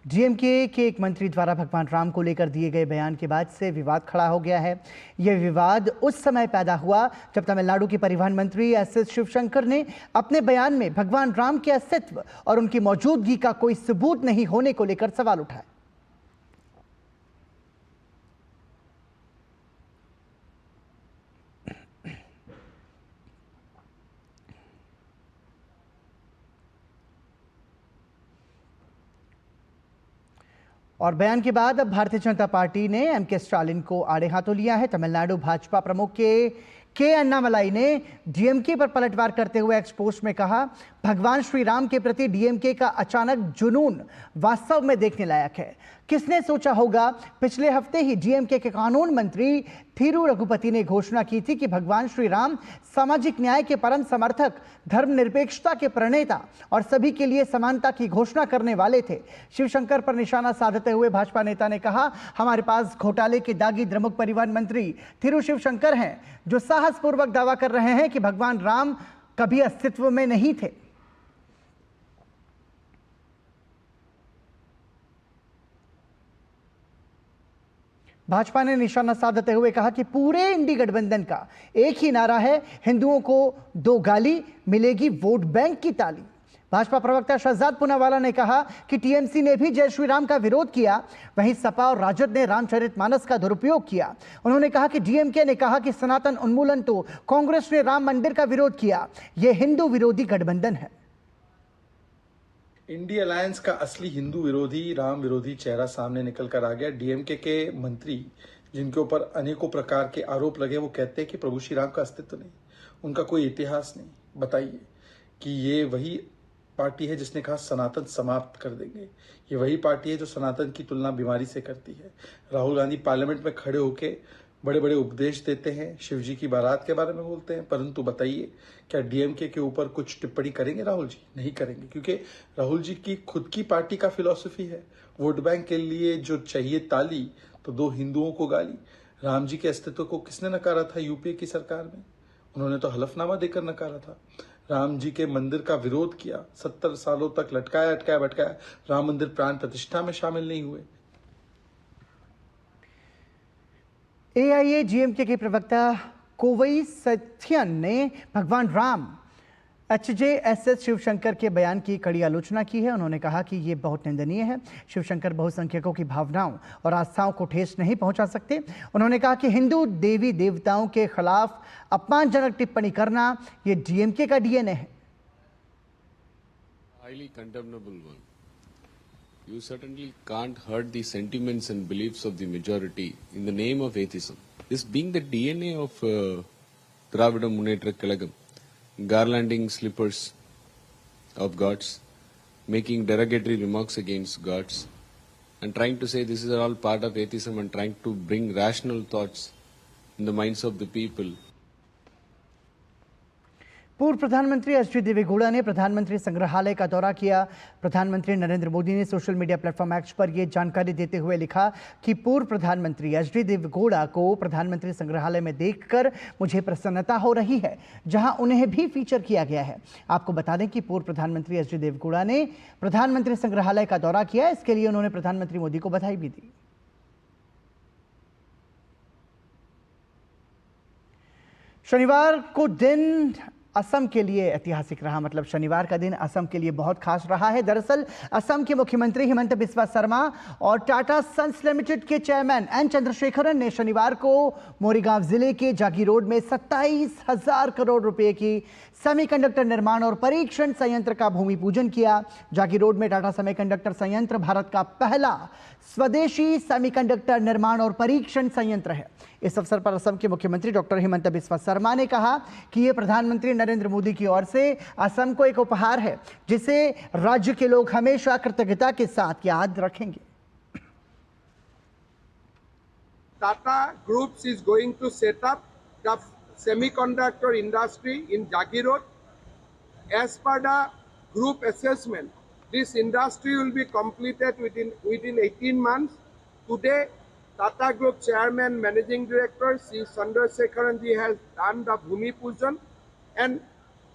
डीएमके के एक मंत्री द्वारा भगवान राम को लेकर दिए गए बयान के बाद से विवाद खड़ा हो गया है। यह विवाद उस समय पैदा हुआ जब तमिलनाडु के परिवहन मंत्री एस शिवशंकर ने अपने बयान में भगवान राम के अस्तित्व और उनकी मौजूदगी का कोई सबूत नहीं होने को लेकर सवाल उठाए। और बयान के बाद अब भारतीय जनता पार्टी ने एमके स्टालिन को आड़े हाथों लिया है। तमिलनाडु भाजपा प्रमुख के अन्नामलाई ने डीएमके पर पलटवार करते हुए एक्सपोस्ट में कहा, भगवान श्री राम के प्रति डीएमके का अचानक जुनून वास्तव में देखने लायक है। किसने सोचा होगा, पिछले हफ्ते ही डीएमके के कानून मंत्री थिरू रघुपति ने घोषणा की थी कि भगवान श्री राम सामाजिक न्याय के परम समर्थक, धर्मनिरपेक्षता के प्रणेता और सभी के लिए समानता की घोषणा करने वाले थे। शिवशंकर पर निशाना साधते हुए भाजपा नेता ने कहा, हमारे पास घोटाले के दागी द्रमुक परिवहन मंत्री थिरू शिवशंकर हैं, जो साहसपूर्वक दावा कर रहे हैं कि भगवान राम कभी अस्तित्व में नहीं थे। भाजपा ने निशाना साधते हुए कहा कि पूरे इंडी गठबंधन का एक ही नारा है, हिंदुओं को दो गाली, मिलेगी वोट बैंक की ताली। भाजपा प्रवक्ता शहजाद पूनावाला ने कहा कि टीएमसी ने भी जय श्री राम का विरोध किया, वहीं सपा और राजद ने रामचरितमानस का दुरुपयोग किया। उन्होंने कहा कि डीएमके ने कहा कि सनातन उन्मूलन, तो कांग्रेस ने राम मंदिर का विरोध किया। यह हिंदू विरोधी गठबंधन है।
इंडी अलायंस का असली हिंदू विरोधी, राम विरोधी चेहरा सामने निकल कर आ गया। डीएमके के मंत्री, जिनके ऊपर अनेकों प्रकार के आरोप लगे, वो कहते हैं कि प्रभु श्री राम का अस्तित्व नहीं, उनका कोई इतिहास नहीं। बताइए कि ये वही पार्टी है जिसने कहा सनातन समाप्त कर देंगे। ये वही पार्टी है जो सनातन की तुलना बीमारी से करती है। राहुल गांधी पार्लियामेंट में खड़े होकर बड़े बड़े उपदेश देते हैं, शिव जी की बारात के बारे में बोलते हैं, परंतु बताइए क्या डीएमके के ऊपर कुछ टिप्पणी करेंगे राहुल जी? नहीं करेंगे, क्योंकि राहुल जी की खुद की पार्टी का फिलॉसफी है, वोट बैंक के लिए जो चाहिए ताली, तो दो हिंदुओं को गाली। राम जी के अस्तित्व को किसने नकारा था यूपीए की सरकार में? उन्होंने तो हलफनामा देकर नकारा था। राम जी के मंदिर का विरोध किया, 70 सालों तक लटकाया अटकाया भटकाया, राम मंदिर प्राण प्रतिष्ठा में शामिल नहीं हुए।
एआईएडीएमके के प्रवक्ता कोवई सत्यन ने भगवान राम एचजेएसएस शिवशंकर के बयान की कड़ी आलोचना की है। उन्होंने कहा कि ये बहुत निंदनीय है। शिवशंकर बहुसंख्यकों की भावनाओं और आस्थाओं को ठेस नहीं पहुंचा सकते। उन्होंने कहा कि हिंदू देवी देवताओं के खिलाफ अपमानजनक टिप्पणी करना ये डीएमके का डीएनए है।
Highly condemnable one. You certainly can't hurt the sentiments and beliefs of the majority in the name of atheism. This being the DNA of Dravida Munnetra Kalagam, garlanding slippers of gods, making derogatory remarks against gods, and trying to say this is all part of atheism and trying to bring rational thoughts in the minds of the people.
पूर्व प्रधानमंत्री HD Deve Gowda ने प्रधानमंत्री संग्रहालय का दौरा किया। प्रधानमंत्री नरेंद्र मोदी ने सोशल मीडिया प्लेटफॉर्म एक्स पर यह जानकारी देते हुए लिखा कि पूर्व प्रधानमंत्री एचडी देवेगौड़ा को प्रधानमंत्री संग्रहालय में देखकर मुझे प्रसन्नता हो रही है, जहां उन्हें भी फीचर किया गया है। आपको बता दें कि पूर्व प्रधानमंत्री एचडी देवेगौड़ा ने प्रधानमंत्री संग्रहालय का दौरा किया। इसके लिए उन्होंने प्रधानमंत्री मोदी को बधाई भी दी। शनिवार को दिन असम के लिए ऐतिहासिक रहा। मतलब शनिवार का दिन असम के लिए बहुत खास रहा है। दरअसल असम के मुख्यमंत्री हिमंत बिस्वा शर्मा और टाटा सन्स लिमिटेड के चेयरमैन एन चंद्रशेखरन ने शनिवार को मोरीगांव जिले के जागीरोड में 27,000 करोड़ रुपए की सेमीकंडक्टर निर्माण और परीक्षण संयंत्र का भूमि पूजन किया। जागीरोड में टाटा सेमीकंडक्टर संयंत्र भारत का पहला स्वदेशी सेमीकंडक्टर निर्माण और परीक्षण संयंत्र है। इस अवसर पर असम के मुख्यमंत्री डॉक्टर हिमंत बिस्वा शर्मा ने कहा कि यह प्रधानमंत्री नरेंद्र मोदी की ओर से असम को एक उपहार है, जिसे राज्य के लोग हमेशा कृतज्ञता के साथ याद रखेंगे।
Tata Groups is going to set up the semiconductor industry in Jagirod. As per the group assessment, this industry will be completed within 18 months. Today, Tata Group Chairman, Managing Director, Sri Chandrasekharan ji has done the Bhumi Pujan, and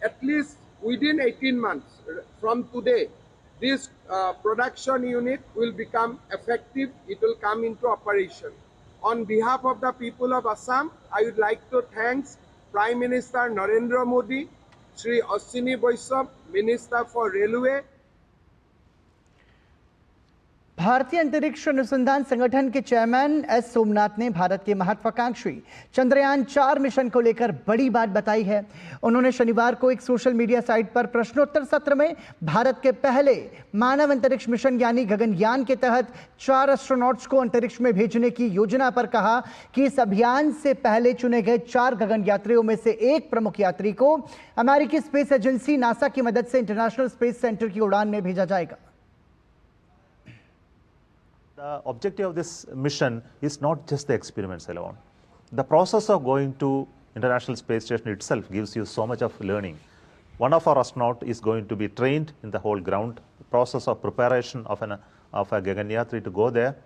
at least within 18 months from today, this production unit will become effective. It will come into operation. On behalf of the people of Assam, I would like to thank Prime Minister Narendra Modi, Shri Ashwini Vaishnav, Minister for Railway.
भारतीय अंतरिक्ष अनुसंधान संगठन के chairman S Somnath ने भारत के महत्वाकांक्षी Chandrayaan 4 mission को लेकर बड़ी बात बताई है। उन्होंने शनिवार को एक सोशल मीडिया साइट पर प्रश्नोत्तर सत्र में भारत के पहले मानव अंतरिक्ष मिशन यानी गगनयान के तहत 4 एस्ट्रोनॉट्स को अंतरिक्ष में भेजने की योजना पर कहा कि इस अभियान से पहले चुने गए 4 गगन यात्रियों में से एक प्रमुख यात्री को अमेरिकी स्पेस एजेंसी नासा की मदद से इंटरनेशनल स्पेस सेंटर की उड़ान में भेजा जाएगा।
The objective of this mission is not just the experiments alone. The process of going to International Space Station itself gives you so much of learning. One of our astronauts is going to be trained in the whole ground, the process of preparation of a Gaganyatri to go there,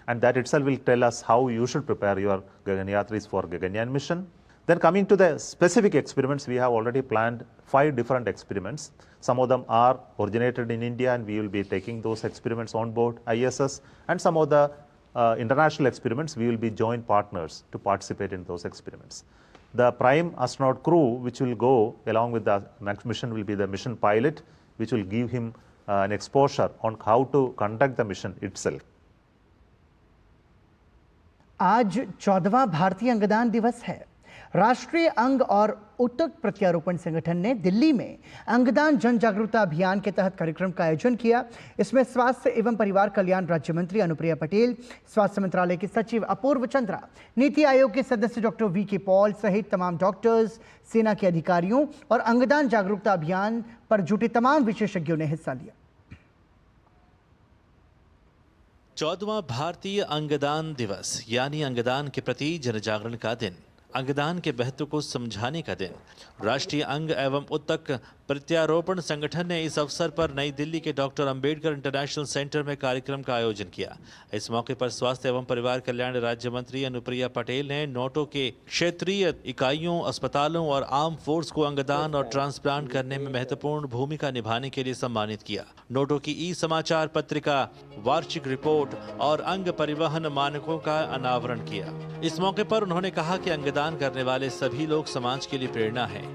and that itself will tell us how you should prepare your Gaganyatris for Gaganyaan mission. Then coming to the specific experiments, we have already planned 5 different experiments. Some of them are originated in India, and we will be taking those experiments on board ISS. And some of the international experiments, we will be joint partners to participate in those experiments. The prime astronaut crew, which will go along with the mission, will be the mission pilot, which will give him an exposure on how to conduct the mission itself.
आज 14वां भारतीय अंगदान दिवस है। राष्ट्रीय अंग और ऊतक प्रत्यारोपण संगठन ने दिल्ली में अंगदान जन जागरूकता अभियान के तहत कार्यक्रम का आयोजन किया। इसमें स्वास्थ्य एवं परिवार कल्याण राज्य मंत्री अनुप्रिया पटेल, स्वास्थ्य मंत्रालय के सचिव अपूर्व चंद्रा, नीति आयोग के सदस्य डॉक्टर वी.के. पॉल सहित तमाम डॉक्टर्स, सेना के अधिकारियों और अंगदान जागरूकता अभियान पर जुटे तमाम विशेषज्ञों ने हिस्सा लिया।
14वां भारतीय अंगदान दिवस यानी अंगदान के प्रति जनजागरण का दिन, अंगदान के महत्व को समझाने का दिन। राष्ट्रीय अंग एवं ऊतक प्रत्यारोपण संगठन ने इस अवसर पर नई दिल्ली के डॉक्टर अंबेडकर इंटरनेशनल सेंटर में कार्यक्रम का आयोजन किया। इस मौके पर स्वास्थ्य एवं परिवार कल्याण राज्य मंत्री अनुप्रिया पटेल ने नोटो के क्षेत्रीय इकाइयों, अस्पतालों और आर्म फोर्स को अंगदान और ट्रांसप्लांट करने में महत्वपूर्ण भूमिका निभाने के लिए सम्मानित किया। नोटो की ई-समाचार पत्रिका, वार्षिक रिपोर्ट और अंग परिवहन मानकों का अनावरण किया। इस मौके पर उन्होंने कहा कि अंगदान करने वाले सभी लोग समाज के लिए प्रेरणा हैं।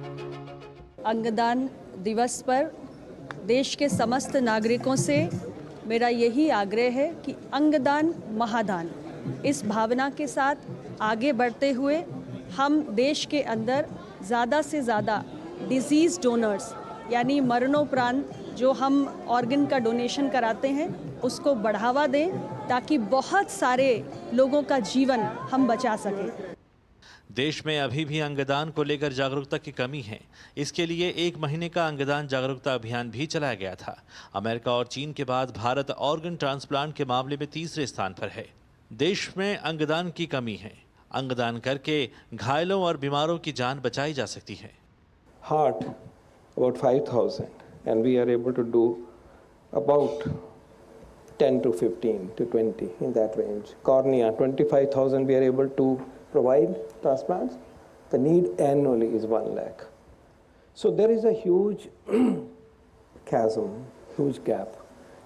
अंगदान दिवस पर देश के समस्त नागरिकों से मेरा यही आग्रह है कि अंगदान महादान, इस भावना के साथ आगे बढ़ते हुए हम देश के अंदर ज़्यादा से ज़्यादा डिजीज़ डोनर्स यानी मरणोपरांत जो हम ऑर्गन का डोनेशन कराते हैं उसको बढ़ावा दें ताकि बहुत सारे लोगों का जीवन हम बचा सकें।
देश में अभी भी अंगदान को लेकर जागरूकता की कमी है। इसके लिए 1 महीने का अंगदान जागरूकता अभियान भी चलाया गया था। अमेरिका और चीन के बाद भारत ऑर्गन ट्रांसप्लांट के मामले में तीसरे स्थान पर है। देश में अंगदान की कमी है। अंगदान करके घायलों और बीमारों की जान बचाई जा सकती है।
Heart about 5,000 and we are able to do about 10 to 15 to 20 in that range. Cornea 25,000 we are able to provide transplants. The need annually is 1 lakh. So there is a huge chasm, huge gap.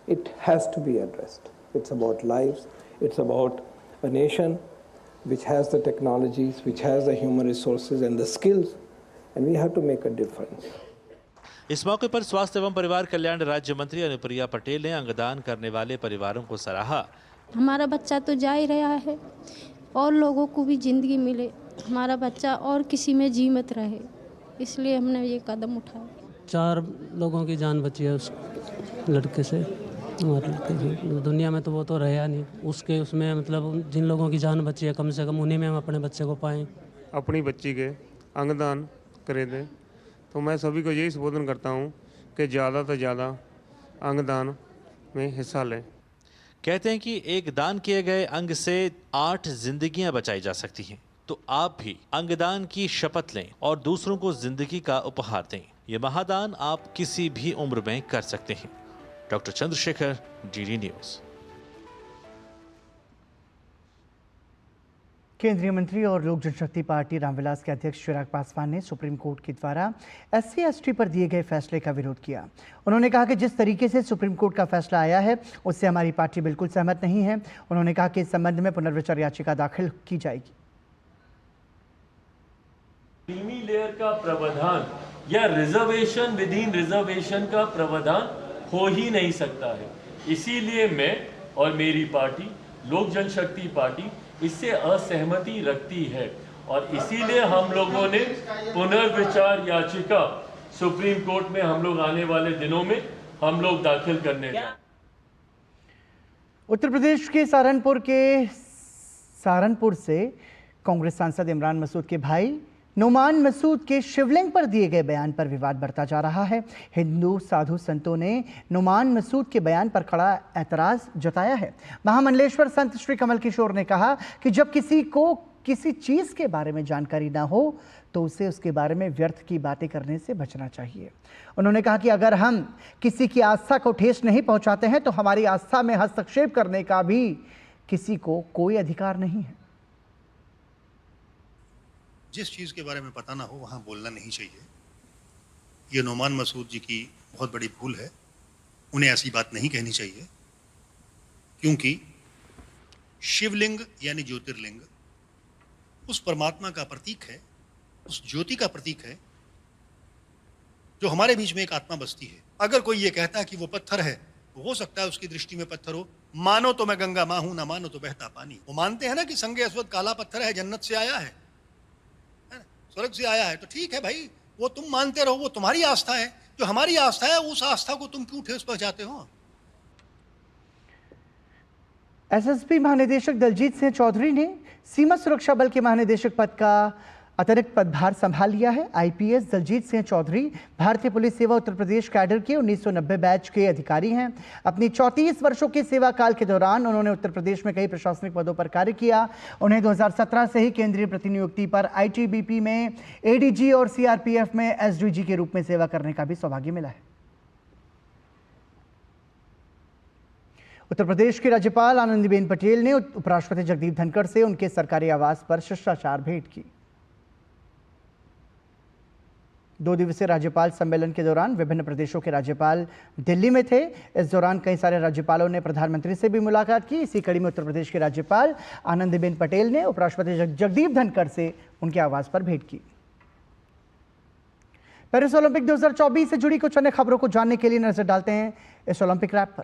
It has to be addressed. It's about lives. It's about a nation which has the technologies, which has the human resources and the skills, and we have to make a difference.
इस मौके पर स्वास्थ्य एवं परिवार कल्याण राज्य मंत्री अनुप्रिया पटेल ने अंगदान करने वाले परिवारों को सराहा।
हमारा बच्चा तो जा ही रहा है और लोगों को भी जिंदगी मिले, हमारा बच्चा और किसी में जीवित रहे, इसलिए हमने ये कदम उठाया।
4 लोगों की जान बची है उस लड़के से। हमारे लड़के की दुनिया में तो वो तो रहा नहीं, उसमें मतलब जिन लोगों की जान बची है कम से कम उन्हीं में हम अपने बच्चे को पाएँ।
अपनी बच्ची के अंगदान करे दें, तो मैं सभी को यही संबोधन करता हूँ कि ज़्यादा से ज़्यादा अंगदान में हिस्सा लें।
कहते हैं कि एक दान किए गए अंग से 8 जिंदगियां बचाई जा सकती हैं। तो आप भी अंगदान की शपथ लें और दूसरों को जिंदगी का उपहार दें। ये महादान आप किसी भी उम्र में कर सकते हैं। Doctor Chandrashekhar, DD news.
केंद्रीय मंत्री और लोक जनशक्ति पार्टी रामविलास के अध्यक्ष चिराग पासवान ने सुप्रीम कोर्ट के द्वारा SC/ST पर दिए गए फैसले का विरोध किया। उन्होंने कहा कि जिस तरीके से सुप्रीम कोर्ट का फैसला आया है उससे हमारी पार्टी बिल्कुल सहमत नहीं है। उन्होंने कहा कि इस संबंध में पुनर्विचार याचिका दाखिल की जाएगी।
क्रीमी लेयर का प्रावधान या रिजर्वेशन विद इन रिजर्वेशन का प्रावधान हो ही नहीं सकता है। इसीलिए मैं और मेरी पार्टी लोक जनशक्ति पार्टी इससे असहमति रखती है और इसीलिए हम लोगों ने पुनर्विचार याचिका सुप्रीम कोर्ट में हम लोग आने वाले दिनों में हम लोग दाखिल करने जा।
उत्तर प्रदेश के सहारनपुर से कांग्रेस सांसद इमरान मसूद के भाई नुमान मसूद के शिवलिंग पर दिए गए बयान पर विवाद बढ़ता जा रहा है। हिंदू साधु संतों ने नुमान मसूद के बयान पर कड़ा ऐतराज जताया है। महामंडलेश्वर संत श्री कमल किशोर ने कहा कि जब किसी को किसी चीज के बारे में जानकारी ना हो तो उसे उसके बारे में व्यर्थ की बातें करने से बचना चाहिए। उन्होंने कहा कि अगर हम किसी की आस्था को ठेस नहीं पहुंचाते हैं तो हमारी आस्था में हस्तक्षेप करने का भी किसी को कोई अधिकार नहीं है।
जिस चीज़ के बारे में पता ना हो वहाँ बोलना नहीं चाहिए। ये नुमान मसूद जी की बहुत बड़ी भूल है। उन्हें ऐसी बात नहीं कहनी चाहिए क्योंकि शिवलिंग यानी ज्योतिर्लिंग उस परमात्मा का प्रतीक है, उस ज्योति का प्रतीक है जो हमारे बीच में एक आत्मा बसती है। अगर कोई ये कहता है कि वो पत्थर है, तो हो सकता है उसकी दृष्टि में पत्थर हो। मानो तो मैं गंगा माँ हूं, ना मानो तो बहता पानी। वो मानते हैं ना कि संगे अस्वद काला पत्थर है, जन्नत से आया है, स्वर्ग से आया है, तो ठीक है भाई, वो तुम मानते रहो, वो तुम्हारी आस्था है। जो हमारी आस्था है उस आस्था को तुम क्यों ठेस पहुंचाते हो।
एसएसपी महानिदेशक दलजीत सिंह चौधरी ने सीमा सुरक्षा बल के महानिदेशक पद का अतिरिक्त पदभार संभाल लिया है। आईपीएस दलजीत सिंह चौधरी भारतीय पुलिस सेवा उत्तर प्रदेश कैडर के 1990 बैच के अधिकारी हैं। अपनी 34 वर्षों के सेवा काल के दौरान उन्होंने उत्तर प्रदेश में कई प्रशासनिक पदों पर कार्य किया। उन्हें 2017 से ही केंद्रीय प्रतिनियुक्ति पर आईटीबीपी में एडीजी और सीआरपीएफ में एसडीजी के रूप में सेवा करने का भी सौभाग्य मिला है। उत्तर प्रदेश की राज्यपाल आनंदीबेन पटेल ने उपराष्ट्रपति जगदीप धनखड़ से उनके सरकारी आवास पर शिष्टाचार भेंट की। 2 दिवसीय राज्यपाल सम्मेलन के दौरान विभिन्न प्रदेशों के राज्यपाल दिल्ली में थे। इस दौरान कई सारे राज्यपालों ने प्रधानमंत्री से भी मुलाकात की। इसी कड़ी में उत्तर प्रदेश के राज्यपाल आनंदीबेन पटेल ने उपराष्ट्रपति जगदीप धनखड़ से उनके आवास पर भेंट की। पेरिस ओलंपिक 2024 से जुड़ी कुछ अन्य खबरों को जानने के लिए नजर डालते हैं इस ओलंपिक रैप पर।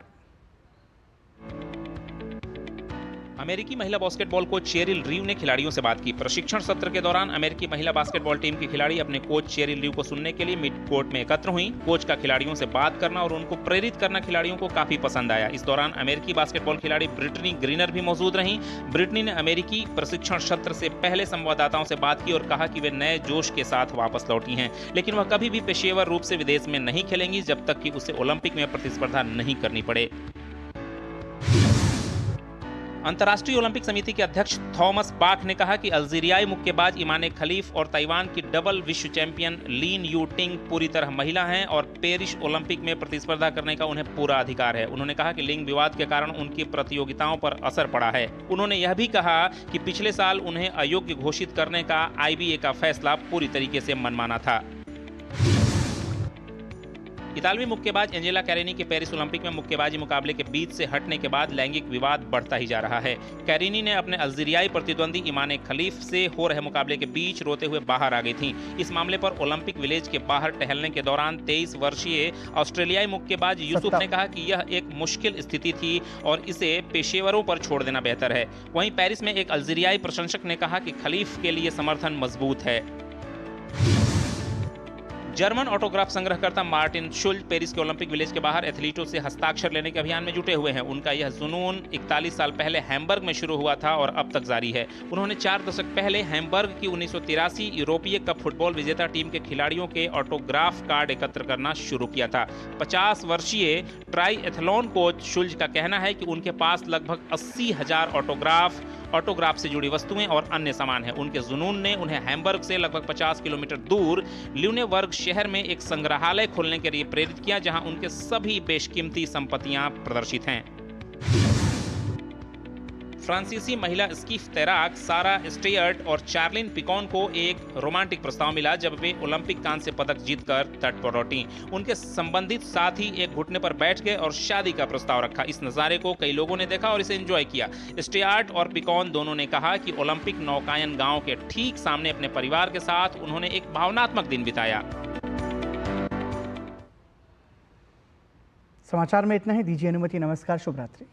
अमेरिकी महिला बास्केटबॉल कोच चेरिल रीव ने खिलाड़ियों से बात की। प्रशिक्षण सत्र के दौरान अमेरिकी महिला बास्केटबॉल टीम की खिलाड़ी अपने कोच चेरिल रीव को सुनने के लिए मिड कोर्ट में एकत्र हुई। कोच का खिलाड़ियों से बात करना और उनको प्रेरित करना खिलाड़ियों को काफी पसंद आया। इस दौरान अमेरिकी बास्केटबॉल खिलाड़ी ब्रिटनी ग्रीनर भी मौजूद रहीं। ब्रिटनी ने अमेरिकी प्रशिक्षण सत्र से पहले संवाददाताओं से बात की और कहा कि वे नए जोश के साथ वापस लौटी हैं, लेकिन वह कभी भी पेशेवर रूप से विदेश में नहीं खेलेंगी जब तक कि उसे ओलंपिक में प्रतिस्पर्धा नहीं करनी पड़े। अंतर्राष्ट्रीय ओलंपिक समिति के अध्यक्ष थॉमस बाख ने कहा कि अल्जीरियाई मुक्केबाज इमाने खलीफ और ताइवान की डबल विश्व चैंपियन लीन यू टिंग पूरी तरह महिला हैं और पेरिस ओलंपिक में प्रतिस्पर्धा करने का उन्हें पूरा अधिकार है। उन्होंने कहा कि लिंग विवाद के कारण उनकी प्रतियोगिताओं पर असर पड़ा है। उन्होंने यह भी कहा कि पिछले साल उन्हें अयोग्य घोषित करने का आईबीए का फैसला पूरी तरीके से मनमाना था। इतालवी मुक्केबाज एंजेला कैरिनी के पेरिस ओलंपिक में मुक्केबाजी मुकाबले के बीच से हटने के बाद लैंगिक विवाद बढ़ता ही जा रहा है। कैरिनी ने अपने अल्जीरियाई प्रतिद्वंदी इमाने खलीफ से हो रहे मुकाबले के बीच रोते हुए बाहर आ गई थीं। इस मामले पर ओलंपिक विलेज के बाहर टहलने के दौरान 23 वर्षीय ऑस्ट्रेलियाई मुक्केबाज यूसुफ ने कहा कि यह एक मुश्किल स्थिति थी और इसे पेशेवरों पर छोड़ देना बेहतर है। वहीं पेरिस में एक अल्जीरियाई प्रशंसक ने कहा कि खलीफ के लिए समर्थन मजबूत है। जर्मन ऑटोग्राफ संग्रहकर्ता मार्टिन शुल्ज पेरिस के ओलंपिक विलेज के बाहर एथलीटों से हस्ताक्षर लेने के अभियान में जुटे हुए हैं। उनका यह जुनून 41 साल पहले हैम्बर्ग में शुरू हुआ था और अब तक जारी है। उन्होंने 4 दशक पहले हैम्बर्ग की 1983 यूरोपीय कप फुटबॉल विजेता टीम के खिलाड़ियों के ऑटोग्राफ कार्ड एकत्र करना शुरू किया था। 50 वर्षीय ट्राईएथलॉन कोच शुल्ज का कहना है कि उनके पास लगभग 80,000 ऑटोग्राफ से जुड़ी वस्तुएं और अन्य सामान है। उनके जुनून ने उन्हें हैम्बर्ग से लगभग 50 किलोमीटर दूर ल्यूनेबर्ग शहर में एक संग्रहालय खोलने के लिए प्रेरित किया, जहां उनके सभी बेशकीमती संपत्तियां प्रदर्शित हैं। फ्रांसीसी महिला स्कीफ तैराक सारा स्टेयर्ट और चार्लिन पिकॉन को एक रोमांटिक प्रस्ताव मिला जब वे ओलंपिक कांस्य पदक जीतकर तट पर लौटी। उनके संबंधित साथी एक घुटने पर बैठ गए और शादी का प्रस्ताव रखा। इस नज़ारे को कई लोगों ने देखा और इसे एंजॉय किया। स्टेयर्ट और पिकॉन दोनों ने कहा कि ओलंपिक नौकायन गांव के ठीक सामने अपने परिवार के साथ उन्होंने एक भावनात्मक दिन बिताया।
समाचार में इतना ही। दीजिए अनुमति। नमस्कार, शुभ रात्रि।